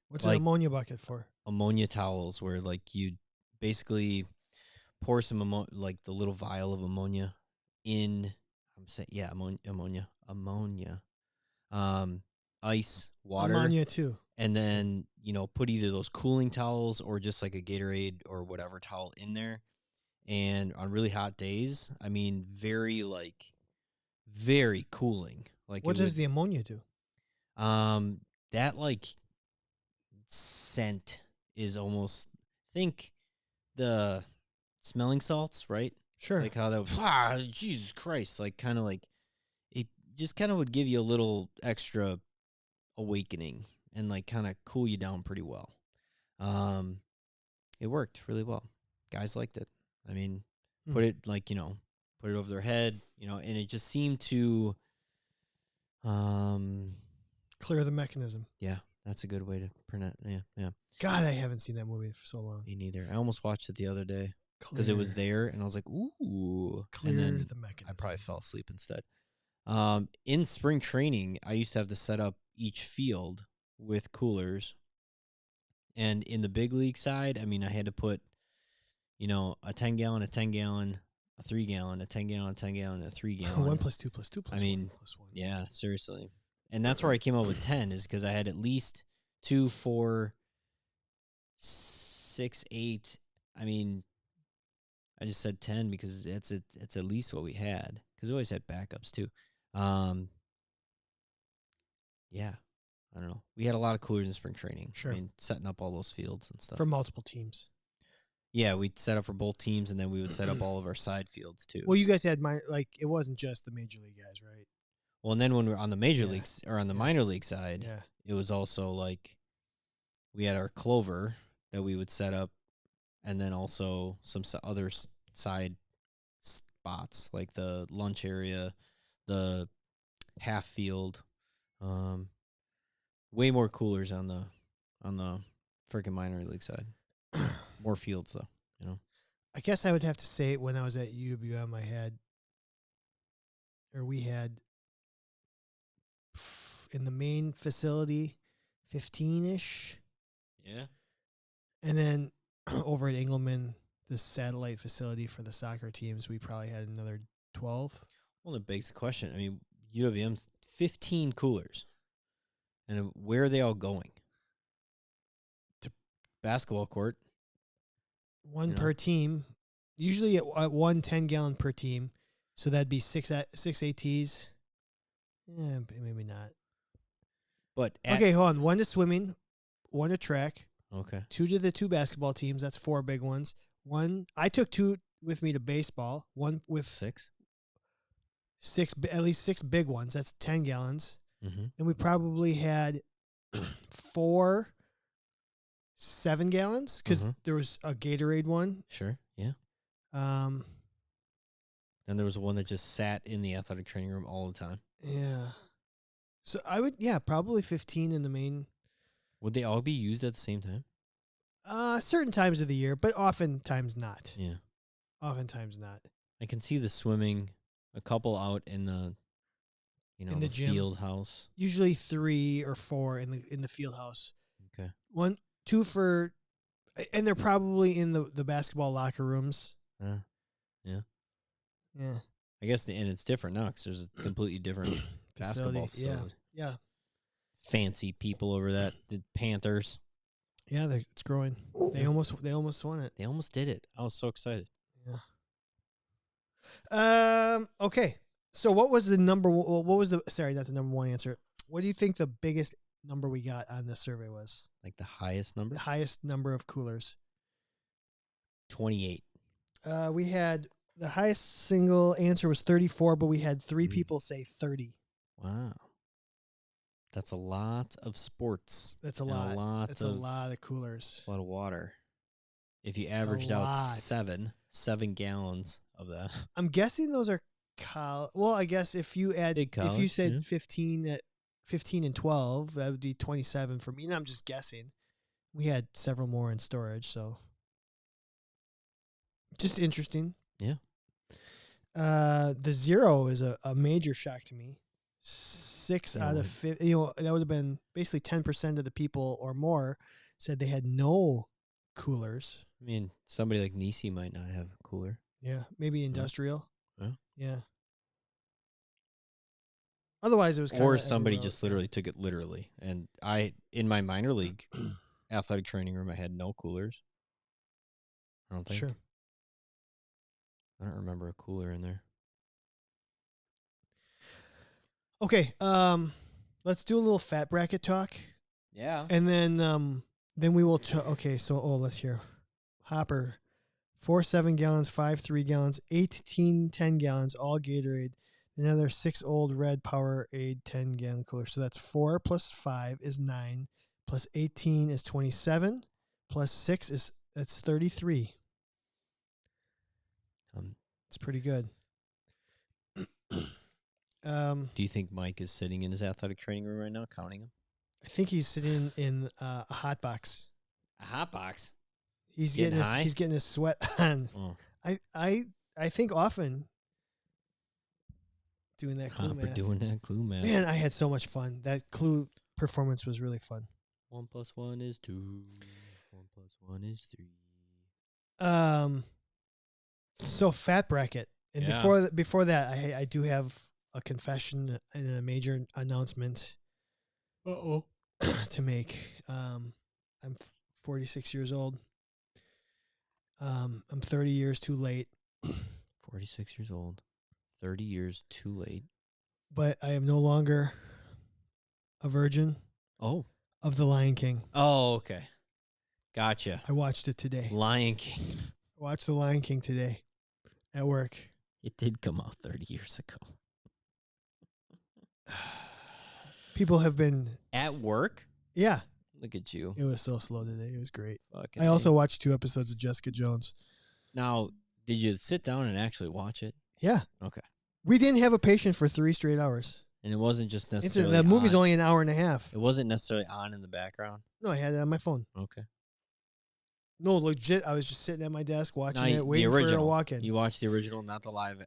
What's an ammonia bucket for? Ammonia towels, where like you basically pour some like the little vial of ammonia in. I'm saying, yeah, ammonia. Ice, water. Ammonia too. And then, put either those cooling towels or just like a Gatorade or whatever towel in there. And on really hot days, I mean, very cooling. Like, what does the ammonia do? That like scent is almost, think the smelling salts, right? Sure. Like how that, Jesus Christ, like kind of like, it just kind of would give you a little extra awakening and like kind of cool you down pretty well. It worked really well. guys liked it. I mean, put it like, put it over their head, and it just seemed to clear the mechanism. Yeah, that's a good way to pronounce. Yeah. God, I haven't seen that movie for so long. Me neither. I almost watched it the other day because it was there, and I was like, ooh. Clear and then the mechanism. I probably fell asleep instead. In spring training, I used to have to set up each field with coolers. And in the big league side, I mean, I had to put, a 10-gallon, a 10-gallon, a 3-gallon, a 10-gallon, a 10-gallon, a 3-gallon. 1 + 2 + 2 + 1 + 1. Yeah, seriously. And that's where I came up with 10 is because I had at least 2, 4, 6, 8. I mean, I just said 10 because it's at least what we had because we always had backups too. Yeah, I don't know. We had a lot of coolers in spring training. Sure. I mean, setting up all those fields and stuff. For multiple teams. Yeah, we'd set up for both teams, and then we would set up all of our side fields too. Well, you guys had it wasn't just the major league guys, right? Well, and then when we were on the major leagues or on the minor league side, yeah, it was also like we had our clover that we would set up, and then also some other side spots like the lunch area, the half field. Way more coolers on the freaking minor league side. More fields though, I guess I would have to say when I was at UWM, we had in the main facility 15-ish. Yeah. And then over at Engelman, the satellite facility for the soccer teams, we probably had another 12. Well, that begs the question. I mean, UWM's 15 coolers. And where are they all going? To basketball court. One per team. Usually at 1 10-gallon per team. So that'd be 6 ATs. Yeah, maybe not. But okay, hold on. 1 to swimming, 1 to track. Okay. 2 to the 2 basketball teams. That's 4 big ones. 1. I took 2 with me to baseball. 1 with 6. At least 6 big ones. That's 10 gallons. Mm-hmm. And we probably had 4 7 gallons because there was a Gatorade one. Sure. Yeah. And there was one that just sat in the athletic training room all the time. Yeah. So I would, probably 15 in the main. Would they all be used at the same time? Certain times of the year, but oftentimes not. Yeah. Oftentimes not. I can see the swimming, a couple out in the, in the gym. field house. Usually 3 or 4 in the field house. Okay. 1, 2 for, and they're probably in the basketball locker rooms. Yeah. Yeah. I guess, and it's different now because there's a completely different basketball facility. Yeah. Fancy people over that, the Panthers. Yeah, it's growing. They almost won it. They almost did it. I was so excited. Yeah. Okay. So what was the number? What was the? Sorry, not the number one answer. What do you think the biggest number we got on this survey was? Like the highest number? The highest number of coolers. 28. We had the highest single answer was 34, but we had 3 people say 30. Wow. That's a lot of sports. That's a lot. That's a lot of coolers. A lot of water. If you averaged out 7 gallons of that. I'm guessing those are well, I guess if you add if you said 15 and 12, that would be 27 for me. And I'm just guessing. We had several more in storage, so just interesting. Yeah. The 0 is a major shock to me. 6 out of 50, that would have been basically 10% of the people or more said they had no coolers. I mean, somebody like Nisi might not have a cooler. Yeah, maybe industrial. Yeah. Otherwise, it was or somebody just literally took it literally. And in my minor league athletic training room, I had no coolers. I don't think. Sure. I don't remember a cooler in there. Okay, let's do a little fat bracket talk. Yeah. And then we will okay, so let's hear. Hopper, 4 7 gallons, 5 3 gallons, 18 10 gallons, all Gatorade. Another 6 old red Powerade 10-gallon cooler. So that's 4 plus 5 is 9, plus 18 is 27, plus 6 that's 33. It's pretty good. Do you think Mike is sitting in his athletic training room right now, counting them? I think he's sitting in a hot box. A hot box. He's getting his, high. He's getting his sweat on. Oh. I think often doing that clue math. Doing that clue math. Man, I had so much fun. That clue performance was really fun. 1 + 1 is 2. 1 + 1 is 3. So fat bracket, and before that, I do have a confession and a major announcement. To make. I'm 46 years old. I'm 30 years too late. 46 years old. 30 years too late. But I am no longer a virgin. Oh. Of The Lion King. Oh, okay. Gotcha. I watched it today. Lion King. I watched The Lion King today at work. It did come out 30 years ago. People have been... At work? Yeah. Look at you. It was so slow today. It was great. Fucking I also watched 2 episodes of Jessica Jones. Now, did you sit down and actually watch it? Yeah. Okay. We didn't have a patient for 3 straight hours. And it wasn't just necessarily the movie's only an hour and a half. It wasn't necessarily on in the background? No, I had it on my phone. Okay. No, legit, I was just sitting at my desk watching it, waiting for her to walk in. You watched the original, not the live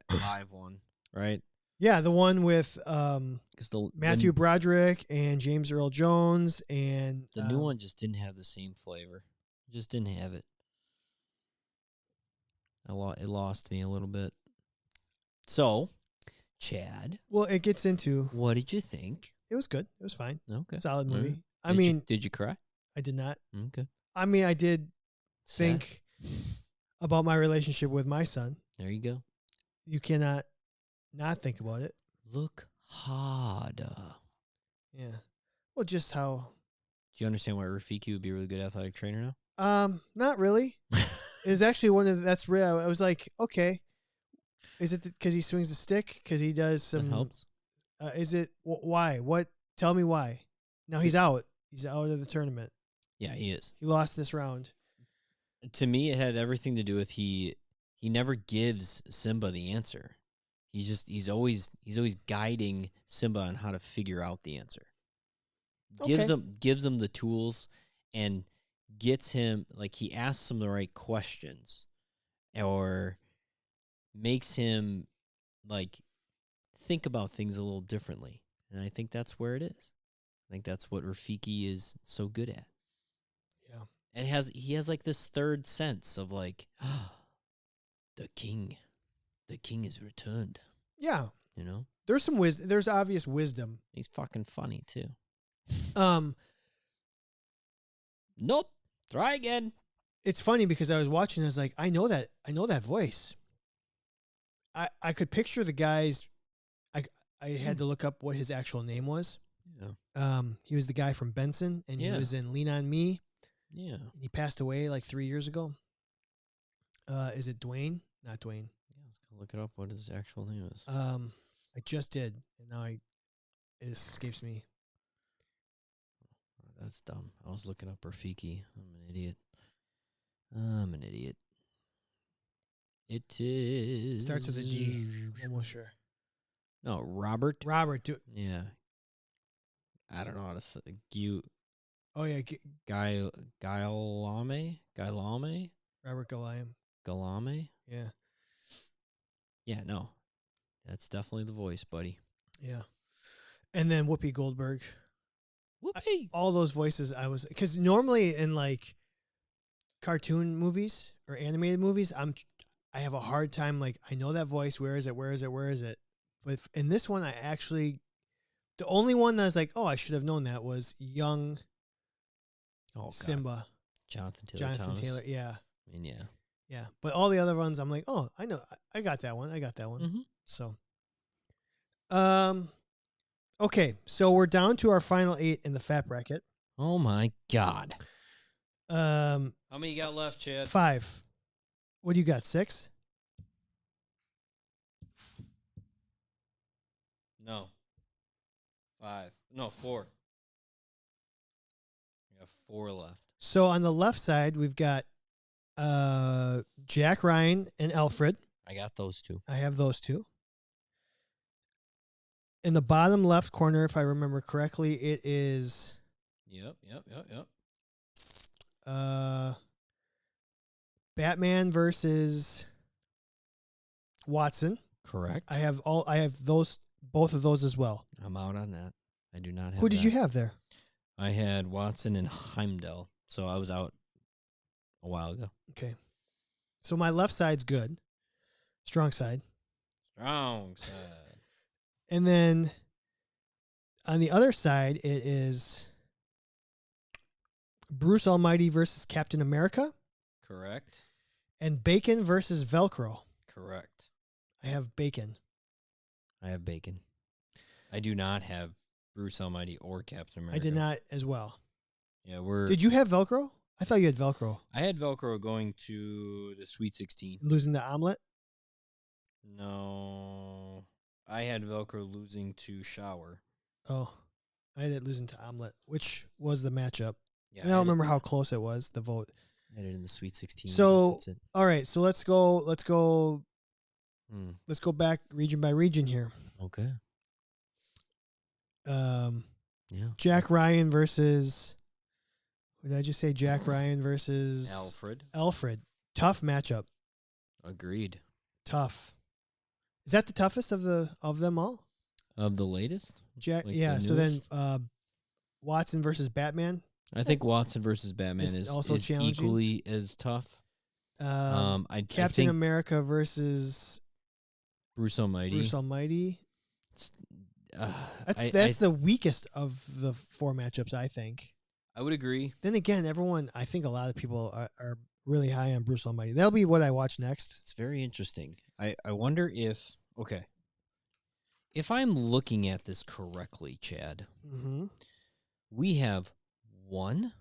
one, right? Yeah, the one with Matthew Broderick and James Earl Jones. And the new one just didn't have the same flavor. It just didn't have it. It lost me a little bit. So, Chad. Well, it gets into... What did you think? It was good. It was fine. Okay. Solid movie. Right. Did you cry? I did not. Okay. I mean, I did think about my relationship with my son. There you go. You cannot not think about it. Look harder. Yeah. Well, just how... Do you understand why Rafiki would be a really good athletic trainer now? Not really. It's actually one of that's real. I was like, okay, is it because he swings the stick? Because he does some... That helps. Is it... Why? What? Tell me why. Now he's out. He's out of the tournament. Yeah, he is. He lost this round. To me, it had everything to do with he never gives Simba the answer. He's always guiding Simba on how to figure out the answer. Gives him the tools and gets him, like, he asks him the right questions or makes him, like, think about things a little differently. And I think that's where it is. I think that's what Rafiki is so good at. Yeah. And he has like this third sense of like, the king is returned. Yeah. You know? There's some wisdom. There's obvious wisdom. He's fucking funny too. Nope. Try again. It's funny because I was watching, I was like, I know that voice. I could picture the guy's... I had to look up what his actual name was. Yeah. He was the guy from Benson, and he was in Lean On Me. Yeah. He passed away like 3 years ago. Is it Dwayne? Not Dwayne. Yeah, let's go look it up. What his actual name is. I just did, and now it escapes me. That's dumb. I was looking up Rafiki. I'm an idiot. It is... Starts with a G. Almost sure. No, Robert. Yeah. I don't know how to say. Oh, yeah. Guilame? Robert Galiam. Galame? Yeah. Yeah, no. That's definitely the voice, buddy. Yeah. And then Whoopi Goldberg. Whoopi! All those voices because normally in like cartoon movies or animated movies, I have a hard time, like, I know that voice. Where is it? But in this one, the only one that was like, oh, I should have known that was young Simba. Jonathan Taylor. Yeah. I mean, yeah. Yeah. But all the other ones, I'm like, oh, I know. I got that one. Mm-hmm. So, okay. So we're down to our final 8 in the fat bracket. Oh my God. How many you got left, Chad? 5. What do you got? 6? No. 5. No, 4. We have 4 left. So on the left side, we've got Jack Ryan and Alfred. I got those two. I have those two. In the bottom left corner, if I remember correctly, it is. Yep. Batman versus Watson. Correct. I have both of those as well. I'm out on that. I do not have. Who did you have there? I had Watson and Heimdall, so I was out a while ago. Okay. So my left side's good. Strong side. And then on the other side, it is Bruce Almighty versus Captain America. Correct. And Bacon versus Velcro. Correct. I have Bacon. I have Bacon. I do not have Bruce Almighty or Captain America. I did not as well. Yeah, Did you have Velcro? I thought you had Velcro. I had Velcro going to the Sweet 16. Losing the omelet? No. I had Velcro losing to Shower. Oh. I had it losing to omelet, which was the matchup. Yeah, and I don't remember how close it was, the vote. I had it in the Sweet 16. So, all right, so let's go back region by region here. Okay. Yeah. Jack Ryan versus, what did I just say? Jack Ryan versus Alfred. Tough matchup. Agreed. Tough. Is that the toughest of them all? Of the latest? Jack. Like yeah. So then, Watson versus Batman. I think Watson versus Batman is also equally as tough. Captain America versus Bruce Almighty. That's the weakest of the four matchups, I think. I would agree. Then again, I think a lot of people are really high on Bruce Almighty. That'll be what I watch next. It's very interesting. I wonder if I'm looking at this correctly, Chad. Mm-hmm. We have one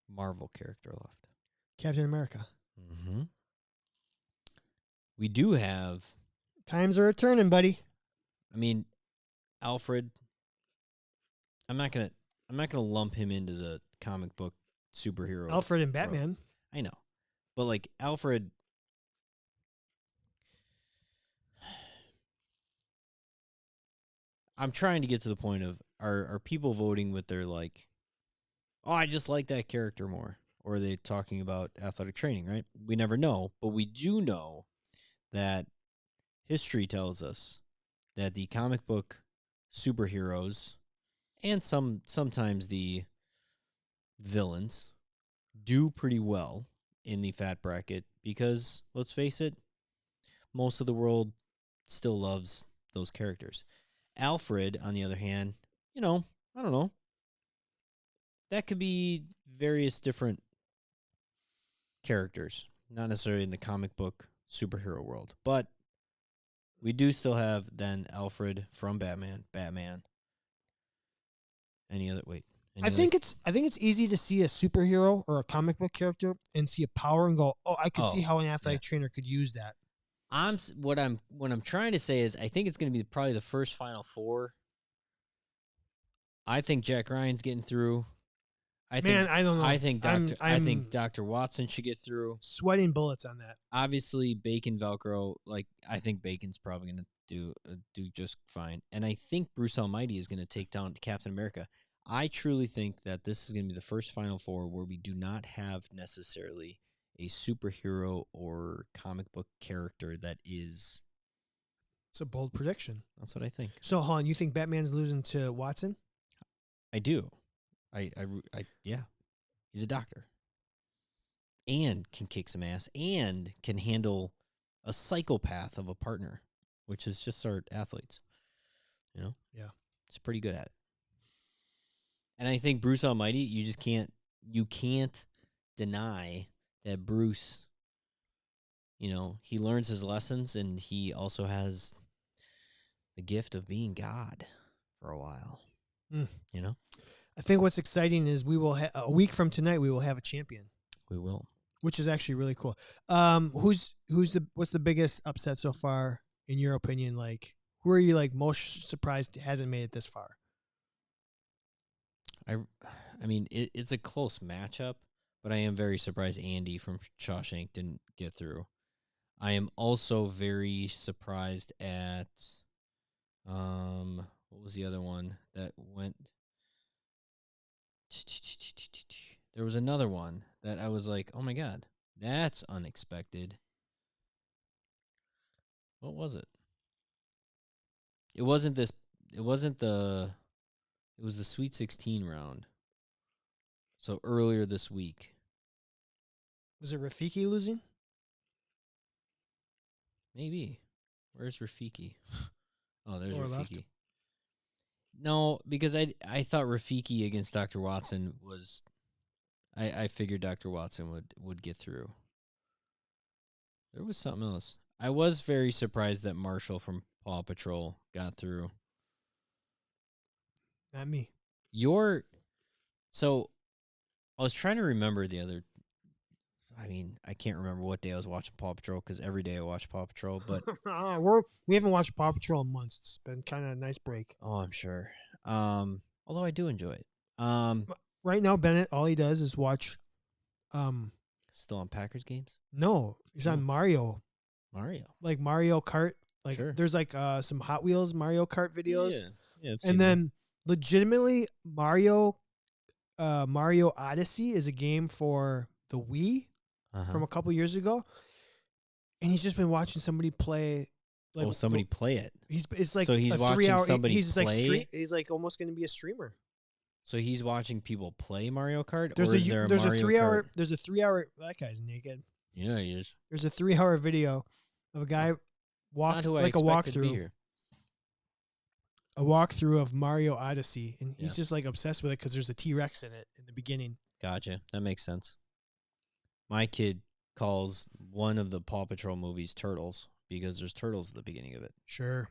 Marvel character left. Captain America. Mm-hmm. We do have. Times are a-turning, buddy. I mean, Alfred. I'm not gonna lump him into the comic book superhero. Alfred and Batman. World. I know, but like Alfred. I'm trying to get to the point of are people voting with their like, oh, I just like that character more, or are they talking about athletic training? Right? We never know, but we do know that history tells us that the comic book superheroes and sometimes the villains do pretty well in the fat bracket because, let's face it, most of the world still loves those characters. Alfred, on the other hand, I don't know. That could be various different characters, not necessarily in the comic book superhero world, but we do still have then Alfred from Batman. I think it's easy to see a superhero or a comic book character and see a power and go, oh, I could see how an athletic trainer could use that. What I'm trying to say is I think it's going to be probably the first Final Four. I think Jack Ryan's getting through. I don't know. I think Dr. Watson should get through. Sweating bullets on that. Obviously, Bacon Velcro. Like I think Bacon's probably going to do just fine, and I think Bruce Almighty is going to take down Captain America. I truly think that this is going to be the first Final Four where we do not have necessarily a superhero or comic book character that is. It's a bold prediction. That's what I think. So, Han, you think Batman's losing to Watson? I do. Yeah. He's a doctor. And can kick some ass and can handle a psychopath of a partner, which is just our athletes. Yeah. He's pretty good at it. And I think Bruce Almighty, you can't deny that Bruce, he learns his lessons and he also has the gift of being God for a while. I think what's exciting is we will a week from tonight we will have a champion. We will, which is actually really cool. What's the biggest upset so far in your opinion? Like, who are you like most surprised hasn't made it this far? I mean, it's a close matchup. but I am very surprised Andy from Shawshank didn't get through. I am also very surprised at what was the other one that went? There was another one that I was like, oh my god, that's unexpected. What was it? It wasn't this. It wasn't the. It was the Sweet 16 round. So earlier this week. Was it Rafiki losing? Maybe. Where's Rafiki? Oh, there's Or Rafiki. left? No, because I thought Rafiki against Dr. Watson was. I figured Dr. Watson would get through. There was something else. I was very surprised that Marshall from Paw Patrol got through. Not me. So I was trying to remember the other. I mean, I can't remember what day I was watching Paw Patrol because every day I watch Paw Patrol. But we haven't watched Paw Patrol in months. It's been kind of a nice break. Oh, I'm sure. Although I do enjoy it. Right now, Bennett, all he does is watch. Still on Packers games? No, he's on Mario. Like Mario Kart. Like there's like some Hot Wheels Mario Kart videos. Yeah. And then legitimately Mario Odyssey is a game for the Wii from a couple years ago. And he's just been watching somebody play. Like, somebody play it. It's like so he's watching somebody play. Like he's like almost going to be a streamer. So he's watching people play Mario Kart. There's a 3 hour. There's a 3 hour. That guy's naked. Yeah, he is. There's a 3 hour video of a guy like a walkthrough. A walkthrough of Mario Odyssey, and he's just like obsessed with it because there's a T-Rex in it in the beginning. Gotcha. That makes sense. My kid calls one of the Paw Patrol movies Turtles because there's turtles at the beginning of it. Sure.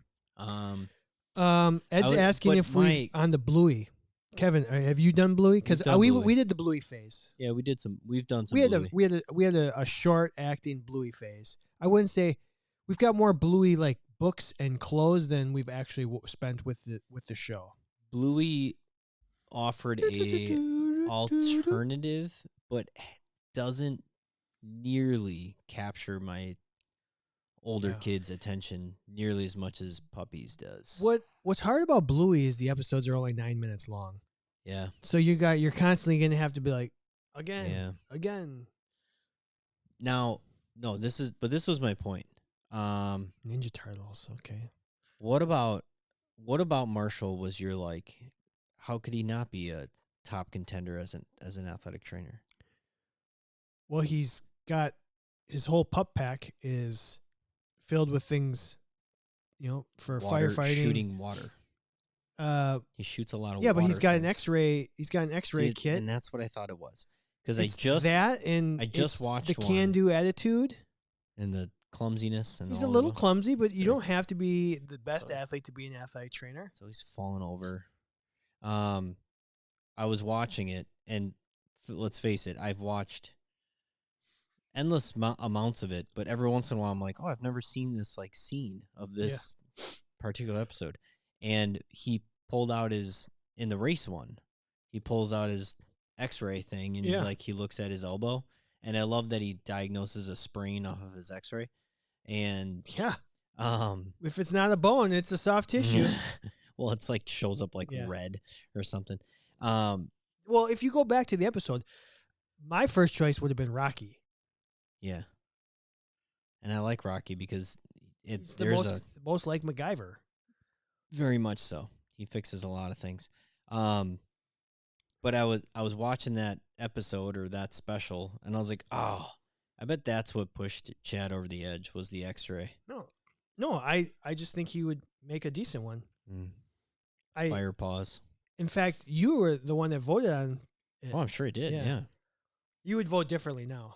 Ed's asking if we on the Bluey. Kevin, have you done Bluey? Because we did the Bluey phase. Yeah, we did some. We've done some. We had a short acting Bluey phase. I wouldn't say we've got more Bluey like books and clothes than we've actually spent with the show. Bluey offered a alternative, but doesn't nearly capture my older kids' attention nearly as much as Puppies does. What's hard about Bluey is the episodes are only 9 minutes long. Yeah. So you're constantly gonna have to be like again. Now, no, this was my point. Ninja Turtles, okay. What about Marshall was your like how could he not be a top contender as an athletic trainer? Well, he's got his whole pup pack is filled with things, for firefighting, shooting water. He shoots a lot of water. Yeah, but he's got an X-ray. He's got an X-ray kit, and that's what I thought it was. Because I just watched the can-do attitude and the clumsiness, and he's a little clumsy, but you don't have to be the best athlete to be an athletic trainer. So he's fallen over. I was watching it, and let's face it, I've watched endless amounts of it, but every once in a while I'm like, oh, I've never seen this like scene of this particular episode. And he pulled out in the race one, he pulls out his X-ray thing, and he looks at his elbow, and I love that he diagnoses a sprain off of his X-ray. And if it's not a bone, it's a soft tissue. Well, it's like shows up like red or something. Well, if you go back to the episode, my first choice would have been Rocky. Yeah. And I like Rocky because it's the most like MacGyver. Very much so. He fixes a lot of things. But I was watching that episode or that special, and I was like, oh, I bet that's what pushed Chad over the edge was the X-ray. No, I just think he would make a decent one. Fire pause. In fact, you were the one that voted on it. Oh, I'm sure he did. Yeah. You would vote differently now.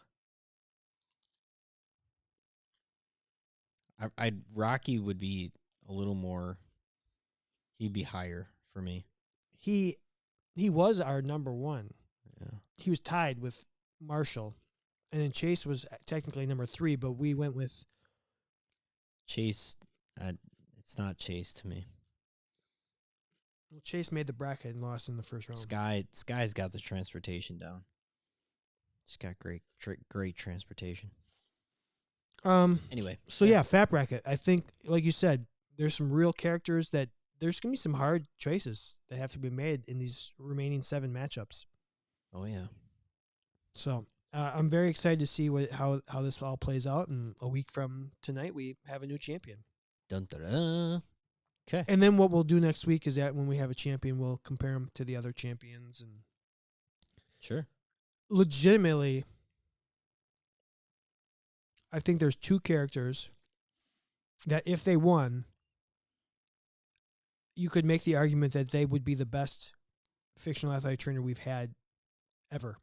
Rocky would be a little more. He'd be higher for me. He was our number one. Yeah. He was tied with Marshall, and then Chase was technically number 3, but we went with Chase. It's not Chase to me. Well, Chase made the bracket and lost in the first round. Sky's got the transportation down. It's got great transportation. Anyway. So yeah, Fat Bracket. I think, like you said, there's some real characters that there's gonna be some hard choices that have to be made in these remaining 7 matchups. Oh yeah. So I'm very excited to see how this all plays out. And a week from tonight, we have a new champion. Dun, dun, dun. Okay. And then what we'll do next week is that when we have a champion, we'll compare them to the other champions. And sure. Legitimately, I think there's 2 characters that if they won, you could make the argument that they would be the best fictional athletic trainer we've had ever.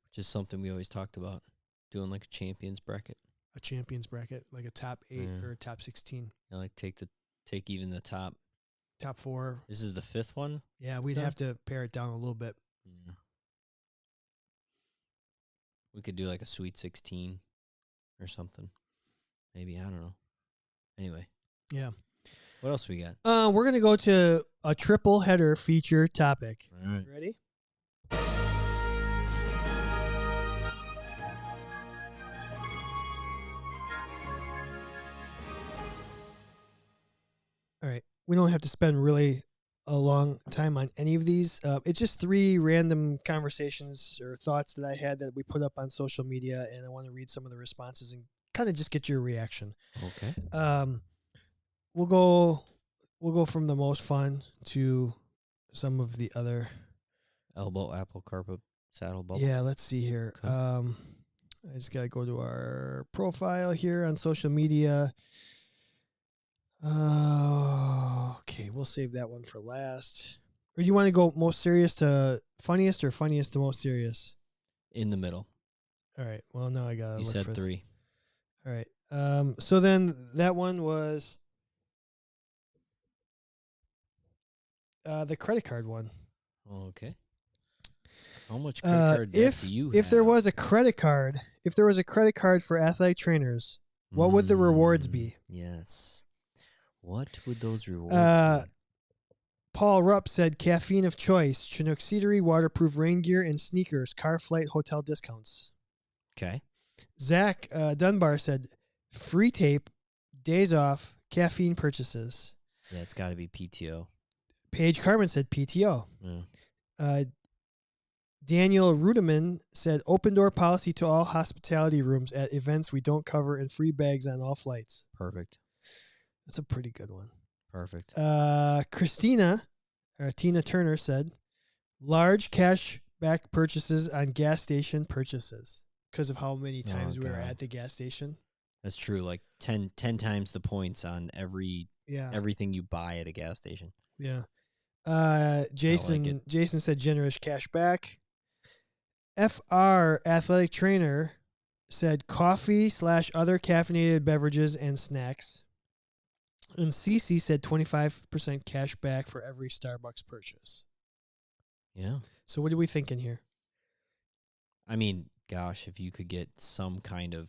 Which is something we always talked about, doing like a champions bracket. A champions bracket, like a top 8 or a top 16. Yeah, like take even the top 4. This is the 5th one? Yeah, we'd have to pare it down a little bit. Yeah. We could do like a Sweet 16 or something. Maybe, I don't know. Anyway. Yeah. What else we got? We're going to go to a triple header feature topic. All right. Ready? All right. We don't have to spend really a long time on any of these. It's just 3 random conversations or thoughts that I had that we put up on social media, and I want to read some of the responses and kind of just get your reaction. Okay. We'll go from the most fun to some of the other. Elbow, apple, carpet, saddle, bubble. Yeah, let's see here. Okay. I just got to go to our profile here on social media. Okay, we'll save that one for last. Or do you want to go most serious to funniest or funniest to most serious? In the middle. All right. Well, now I got to look for... You said 3. All right. So then that one was the credit card one. Okay. How much credit card debt do you have? If there was a credit card for athletic trainers, what would the rewards be? Yes. What would those rewards be? Paul Rupp said caffeine of choice, Chinook Ceadery, waterproof rain gear, and sneakers, car flight, hotel discounts. Okay. Zach Dunbar said free tape, days off, caffeine purchases. Yeah, it's got to be PTO. Paige Carmen said PTO. Yeah. Daniel Rudeman said open door policy to all hospitality rooms at events we don't cover and free bags on all flights. Perfect. That's a pretty good one. Perfect. Tina Turner said large cash back purchases on gas station purchases because of how many times we were at the gas station. That's true. Like 10 times the points on everything you buy at a gas station. Yeah. Jason said generous cash back. FR Athletic Trainer said coffee / other caffeinated beverages and snacks. And CC said 25% cash back for every Starbucks purchase. Yeah. So what are we thinking here? I mean, gosh, if you could get some kind of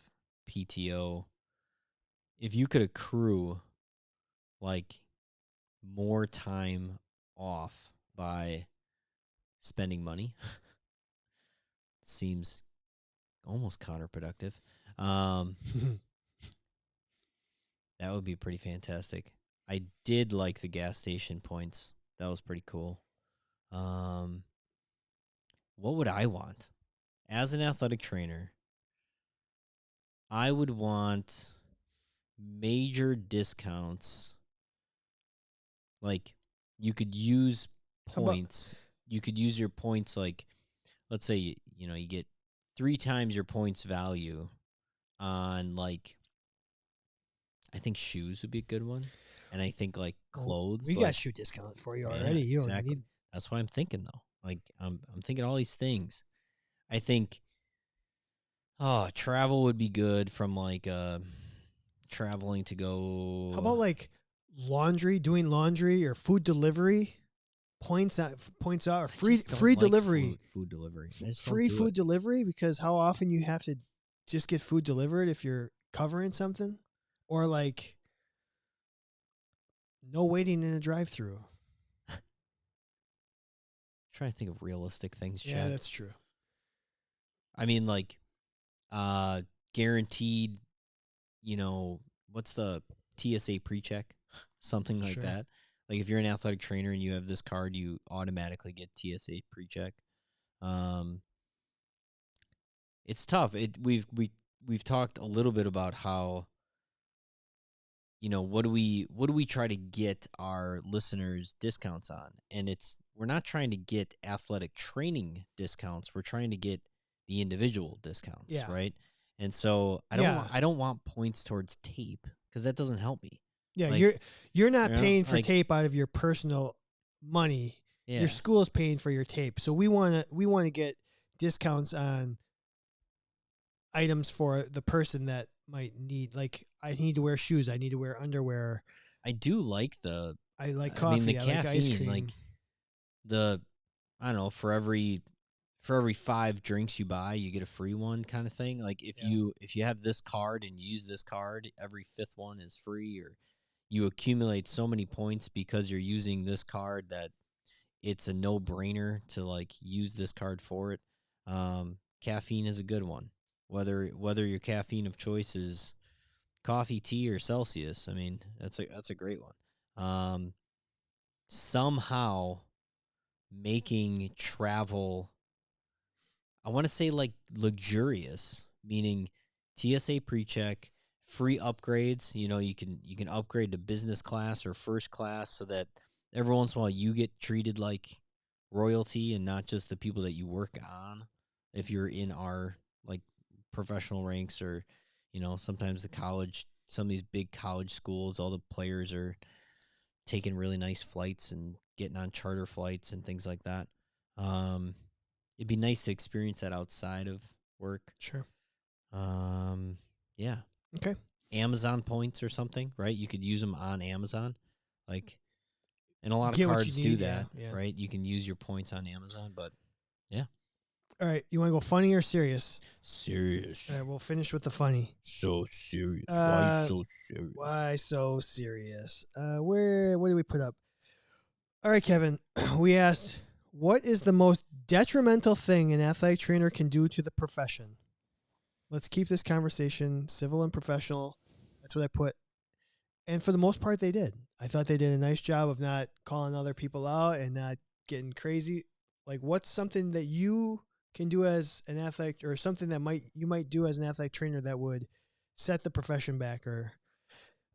PTO, if you could accrue like more time off by spending money, seems almost counterproductive. That would be pretty fantastic. I did like the gas station points. That was pretty cool. What would I want? As an athletic trainer, I would want major discounts. Like, you could use points. You could use your points, like, let's say, you get 3 times your points value on, like, I think shoes would be a good one. And I think, like, clothes. We got shoe discount for you already. You exactly. That's what I'm thinking, though. Like, I'm thinking all these things. I think, travel would be good from, like, traveling to go. How about, like, doing laundry or food delivery? Points out, or free delivery. Food delivery. Free food delivery, because how often you have to just get food delivered if you're covering something? Or, like, no waiting in a drive-thru. Trying to think of realistic things, Chad. Yeah, that's true. I mean, like, guaranteed, what's the TSA pre-check? Something like Sure. that. Like, if you're an athletic trainer and you have this card, you automatically get TSA pre-check. It's tough. We've talked a little bit about how, what do we try to get our listeners discounts on? And we're not trying to get athletic training discounts. We're trying to get the individual discounts, right? And so I don't want points towards tape, because that doesn't help me. Yeah, like, you're not paying for tape out of your personal money. Yeah. Your school is paying for your tape. So we want to get discounts on items for the person that might need, like, I need to wear shoes, I need to wear underwear. I do like I like coffee, I like ice cream. Like, I don't know, for every 5 drinks you buy, you get a free one, kind of thing. Like, if you have this card and you use this card, every 5th one is free, or you accumulate so many points because you're using this card that it's a no-brainer to, like, use this card for it. Caffeine is a good one. Whether your caffeine of choice is coffee, tea, or Celsius, I mean, that's a great one. Somehow making travel, I want to say, like, luxurious, meaning TSA pre-check, free upgrades. You can upgrade to business class or first class, so that every once in a while you get treated like royalty and not just the people that you work on. If you're in our, like, professional ranks, or sometimes some of these big college schools, all the players are taking really nice flights and getting on charter flights and things like that. It'd be nice to experience that outside of work. Sure. Yeah. Okay. Amazon points or something, right? You could use them on Amazon, like, and a lot Get of what cards you do need, that, yeah. right? You can use your points on Amazon, but yeah. All right, you want to go funny or serious? Serious. All right, we'll finish with the funny. So serious. Why so serious? Why so serious? What did we put up? All right, Kevin. We asked, what is the most detrimental thing an athletic trainer can do to the profession? Let's keep this conversation civil and professional. That's what I put. And for the most part, they did. I thought they did a nice job of not calling other people out and not getting crazy. Like, what's something that you can do as an athletic, or something that you might do as an athletic trainer that would set the profession back? Or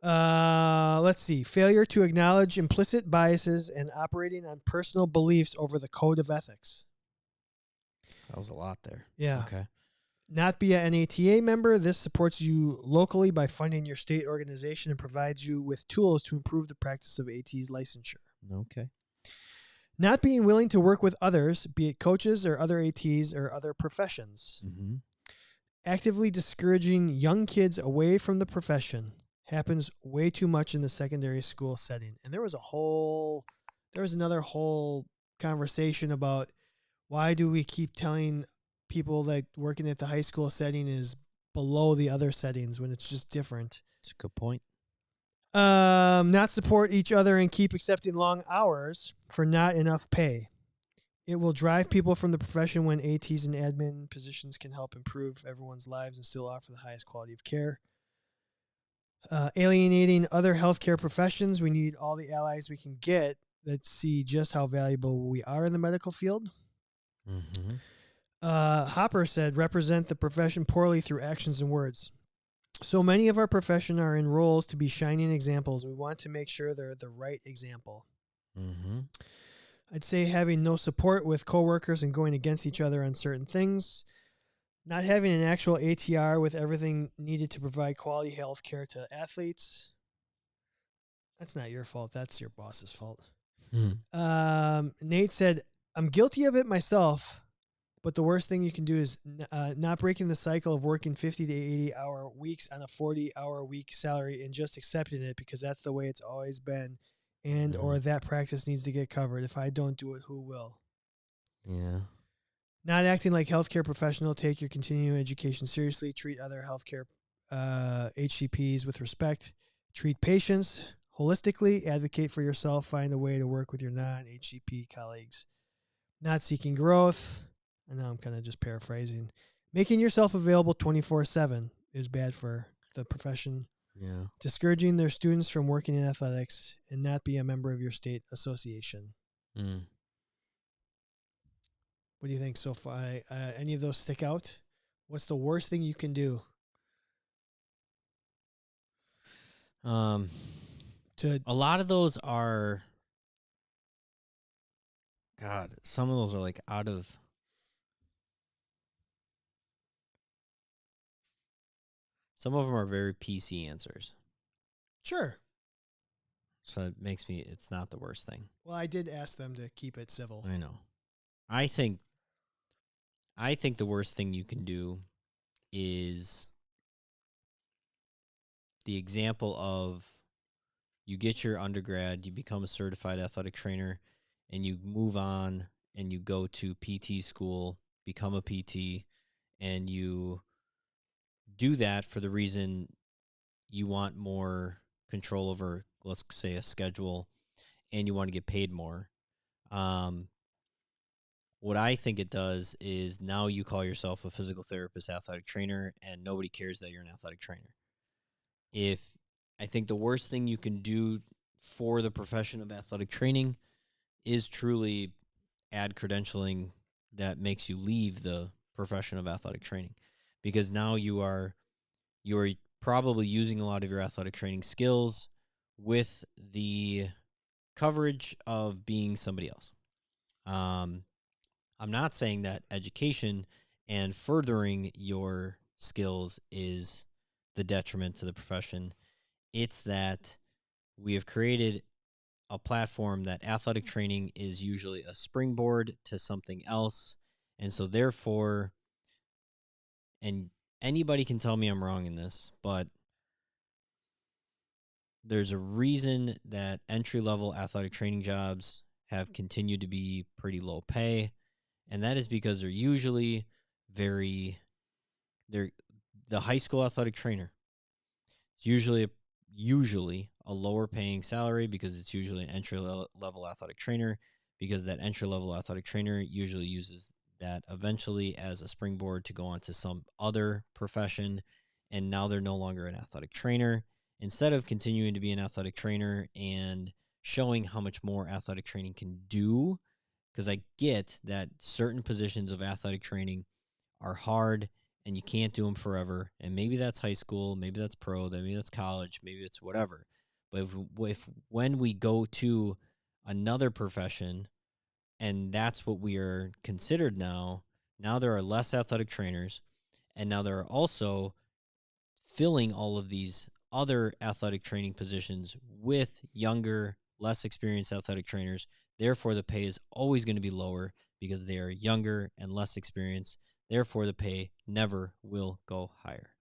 let's see, failure to acknowledge implicit biases and operating on personal beliefs over the code of ethics. That was a lot there. Yeah. Okay. Not be an ATA member. This supports you locally by funding your state organization and provides you with tools to improve the practice of AT's licensure. Okay. Not being willing to work with others, be it coaches or other ATs or other professions. Mm-hmm. Actively discouraging young kids away from the profession happens way too much in the secondary school setting. And there was another whole conversation about, why do we keep telling people that working at the high school setting is below the other settings when it's just different? That's a good point. Not support each other and keep accepting long hours for not enough pay. It will drive people from the profession when ATs and admin positions can help improve everyone's lives and still offer the highest quality of care. Alienating other healthcare professions. We need all the allies we can get that see just how valuable we are in the medical field. Mm-hmm. Hopper said, represent the profession poorly through actions and words. So many of our profession are in roles to be shining examples. We want to make sure they're the right example. Mm-hmm. I'd say having no support with coworkers and going against each other on certain things. Not having an actual ATR with everything needed to provide quality health care to athletes. That's not your fault. That's your boss's fault. Mm-hmm. Nate said, I'm guilty of it myself. But the worst thing you can do is not breaking the cycle of working 50 to 80-hour weeks on a 40-hour week salary and just accepting it because that's the way it's always been, and or that practice needs to get covered. If I don't do it, who will? Yeah. Not acting like healthcare professional. Take your continuing education seriously. Treat other healthcare HCPs with respect. Treat patients holistically. Advocate for yourself. Find a way to work with your non-HCP colleagues. Not seeking growth. I know I'm kind of just paraphrasing. Making yourself available 24/7 is bad for the profession. Yeah. Discouraging their students from working in athletics and not be a member of your state association. Mm. What do you think so far? Any of those stick out? What's the worst thing you can do? A lot of those are, God, some of those are like out of, some of them are very PC answers. Sure. So it makes me, it's not the worst thing. Well, I did ask them to keep it civil. I know. I think the worst thing you can do is the example of you get your undergrad, you become a certified athletic trainer, and you move on and you go to PT school, become a PT, and you do that for the reason you want more control over, let's say, a schedule, and you want to get paid more. What I think it does is now you call yourself a physical therapist, athletic trainer, and nobody cares that you're an athletic trainer. If I think the worst thing you can do for the profession of athletic training is truly add credentialing that makes you leave the profession of athletic training, because now you're probably using a lot of your athletic training skills with the coverage of being somebody else. I'm not saying that education and furthering your skills is the detriment to the profession. It's that we have created a platform that athletic training is usually a springboard to something else. And so therefore, and anybody can tell me I'm wrong in this, but there's a reason that entry-level athletic training jobs have continued to be pretty low pay, and that is because they're usually they're the high school athletic trainer. It's usually a lower paying salary because it's usually an entry level athletic trainer, because that entry level athletic trainer usually uses that eventually as a springboard to go on to some other profession, and now they're no longer an athletic trainer. Instead of continuing to be an athletic trainer and showing how much more athletic training can do, because I get that certain positions of athletic training are hard and you can't do them forever. And maybe that's high school, maybe that's pro, maybe that's college, maybe it's whatever. But if when we go to another profession and that's what we are considered now, now there are less athletic trainers, and now there are also filling all of these other athletic training positions with younger, less experienced athletic trainers. Therefore, the pay is always going to be lower because they are younger and less experienced. Therefore, the pay never will go higher.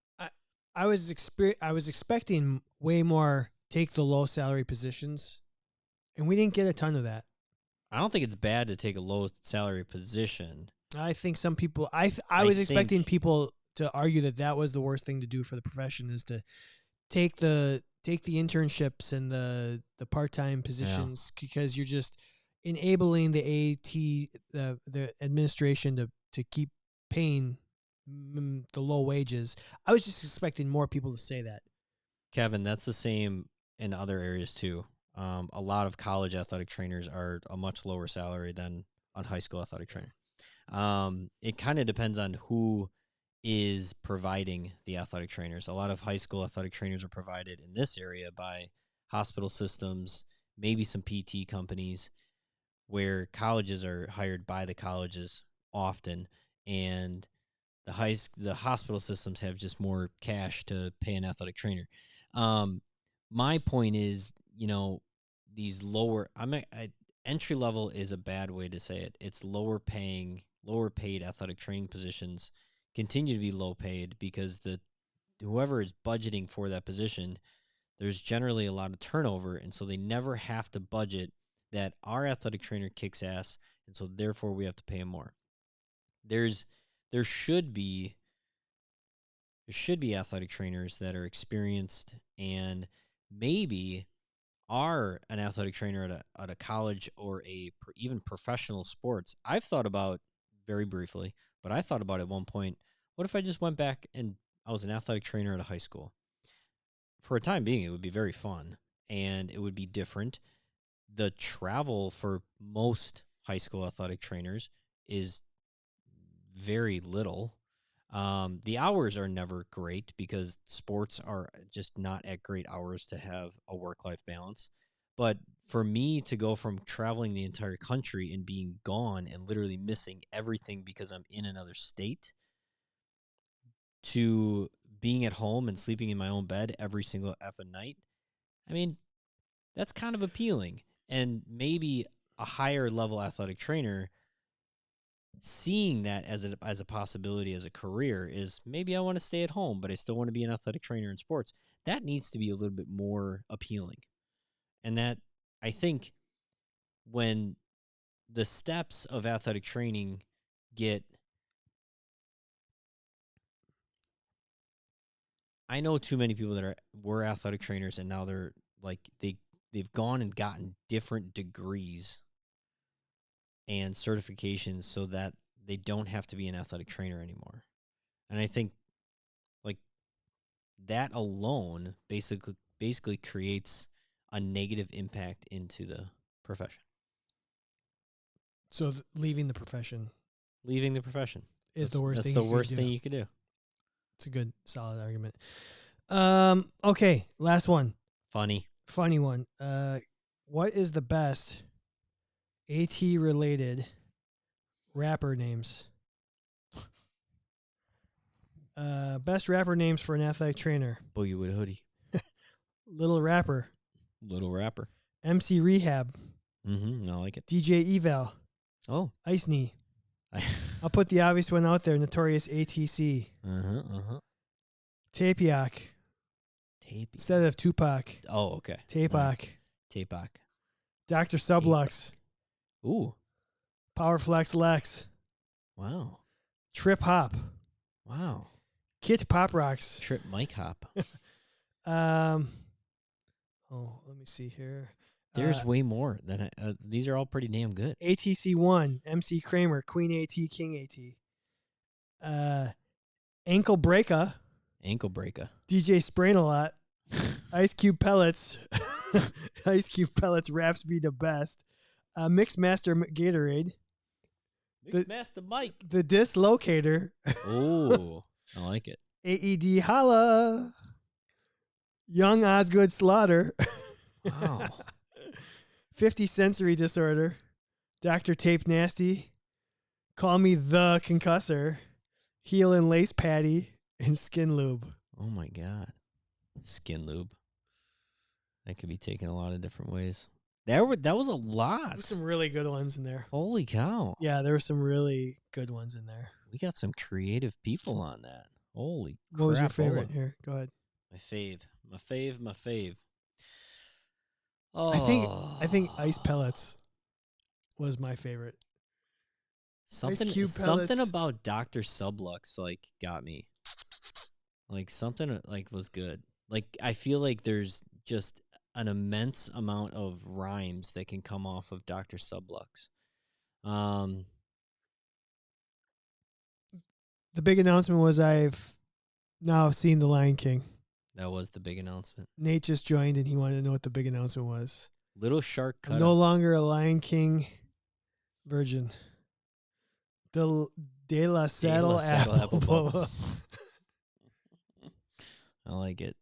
I was expecting way more take the low salary positions, and we didn't get a ton of that. I don't think it's bad to take a low salary position. I think some people I was expecting people to argue that was the worst thing to do for the profession, is to take the internships and the part-time positions, because you're just enabling the the administration to keep paying the low wages. I was just expecting more people to say that. Kevin, that's the same in other areas too. A lot of college athletic trainers are a much lower salary than a high school athletic trainer. It kind of depends on who is providing the athletic trainers. A lot of high school athletic trainers are provided in this area by hospital systems, maybe some PT companies, where colleges are hired by the colleges often, and the hospital systems have just more cash to pay an athletic trainer. My point is, these entry level is a bad way to say it. It's lower paid athletic training positions continue to be low paid because whoever is budgeting for that position, there's generally a lot of turnover, and so they never have to budget that our athletic trainer kicks ass, and so therefore we have to pay him more. There should be athletic trainers that are experienced and maybe are an athletic trainer at a college or even professional sports. I've thought about, very briefly, but I thought about at one point What if I just went back and I was an athletic trainer at a high school? For a time being, it would be very fun and it would be different. The travel for most high school athletic trainers is very little. The hours are never great because sports are just not at great hours to have a work-life balance. But for me to go from traveling the entire country and being gone and literally missing everything because I'm in another state to being at home and sleeping in my own bed every single effing night, I mean, that's kind of appealing. And maybe a higher level athletic trainer seeing that as a possibility as a career is maybe I want to stay at home, but I still want to be an athletic trainer in sports. That needs to be a little bit more appealing. And that, I think, when the steps of athletic training get, I know too many people that were athletic trainers and now they're like, they've gone and gotten different degrees and certifications so that they don't have to be an athletic trainer anymore. And I think like that alone basically creates a negative impact into the profession. So leaving the profession Is the worst thing. That's the worst thing you could do. It's a good, solid argument. Okay, last one. Funny one. What is the best AT related rapper names? Best rapper names for an athletic trainer. Boogie with a hoodie. Little Rapper. MC Rehab. I like it. DJ Eval. Oh. Ice Knee. I'll put the obvious one out there. Notorious ATC. Tapiak. Instead of Tupac. Oh, okay. Tapak. Dr. Sublux. Ooh. Powerflex Lex. Wow. Trip Hop. Wow. Kit Pop Rocks. Trip Mike Hop. Let me see here. There's way more than these are all pretty damn good. ATC1, MC Kramer, Queen AT, King AT. Ankle Breaker. DJ Sprain a Lot. Ice Cube Pellets. Ice Cube Pellets raps be the best. Mixmaster Gatorade. Mixmaster Mike. The Dislocator. Oh, I like it. AED Holla. Young Osgood Slaughter. Wow. 50 Sensory Disorder. Dr. Tape Nasty. Call Me the Concussor. Heel and Lace Patty. And Skin Lube. Oh my God. Skin Lube. That could be taken a lot of different ways. That was a lot. There's some really good ones in there. Holy cow. Yeah, there were some really good ones in there. We got some creative people on that. Holy crap. What was your favorite? Here, go ahead. My fave. Oh. I think Ice Pellets was my favorite. Something about Dr. Sublux like got me. Like something like was good. Like I feel like there's just an immense amount of rhymes that can come off of Dr. Sublux. The big announcement was I've now seen The Lion King. That was the big announcement. Nate just joined and he wanted to know what the big announcement was. Little Shark Cutter. I'm no longer a Lion King virgin. De La Saddle Apple Boba. I like it.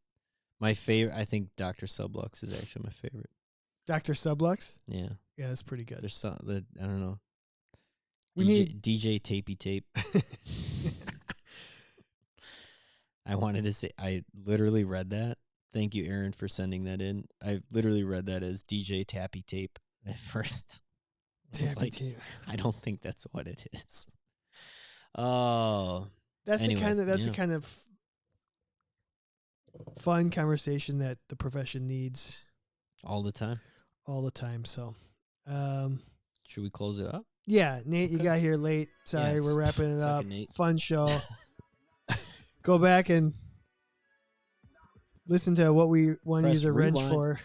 My favorite, I think Dr. Sublux is actually my favorite. Dr. Sublux? Yeah. Yeah, that's pretty good. There's some that, I don't know. We need DJ Tapey Tape. I wanted to say, I literally read that. Thank you, Aaron, for sending that in. I literally read that as DJ Tappy Tape at first. Tappy Tape. I don't think that's what it is. Oh. That's the kind of fun conversation that the profession needs. All the time? All the time. So, should we close it up? Yeah, Nate, you got here late. Sorry, we're wrapping it up. Nate. Fun show. Go back and listen to what we want to use a wrench for.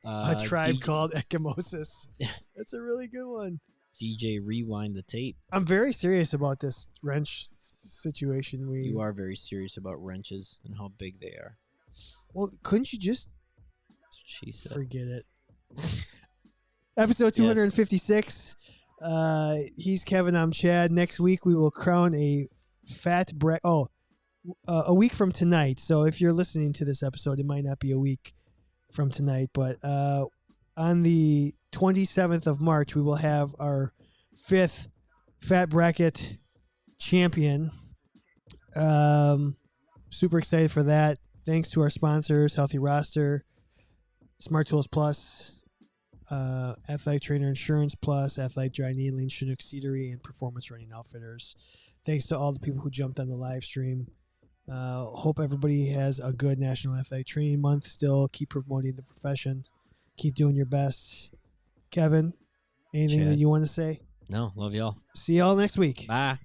A Tribe Called Ecchymosis. That's a really good one. DJ rewind the tape. I'm very serious about this wrench situation. You are very serious about wrenches and how big they are. Well, couldn't you just she said. Forget it. Episode 256. Yes. He's Kevin. I'm Chad. Next week we will crown a fat a week from tonight. So if you're listening to this episode, it might not be a week from tonight, but on the 27th of March, we will have our 5th Fat Bracket champion. Super excited for that. Thanks to our sponsors, Healthy Roster, Smart Tools Plus, Athletic Trainer Insurance Plus, Athletic Dry Needling, Chinook Seedery, and Performance Running Outfitters. Thanks to all the people who jumped on the live stream. Hope everybody has a good National Athletic Training Month. Still keep promoting the profession. Keep doing your best. Kevin, anything that you want to say? No, love y'all. See y'all next week. Bye.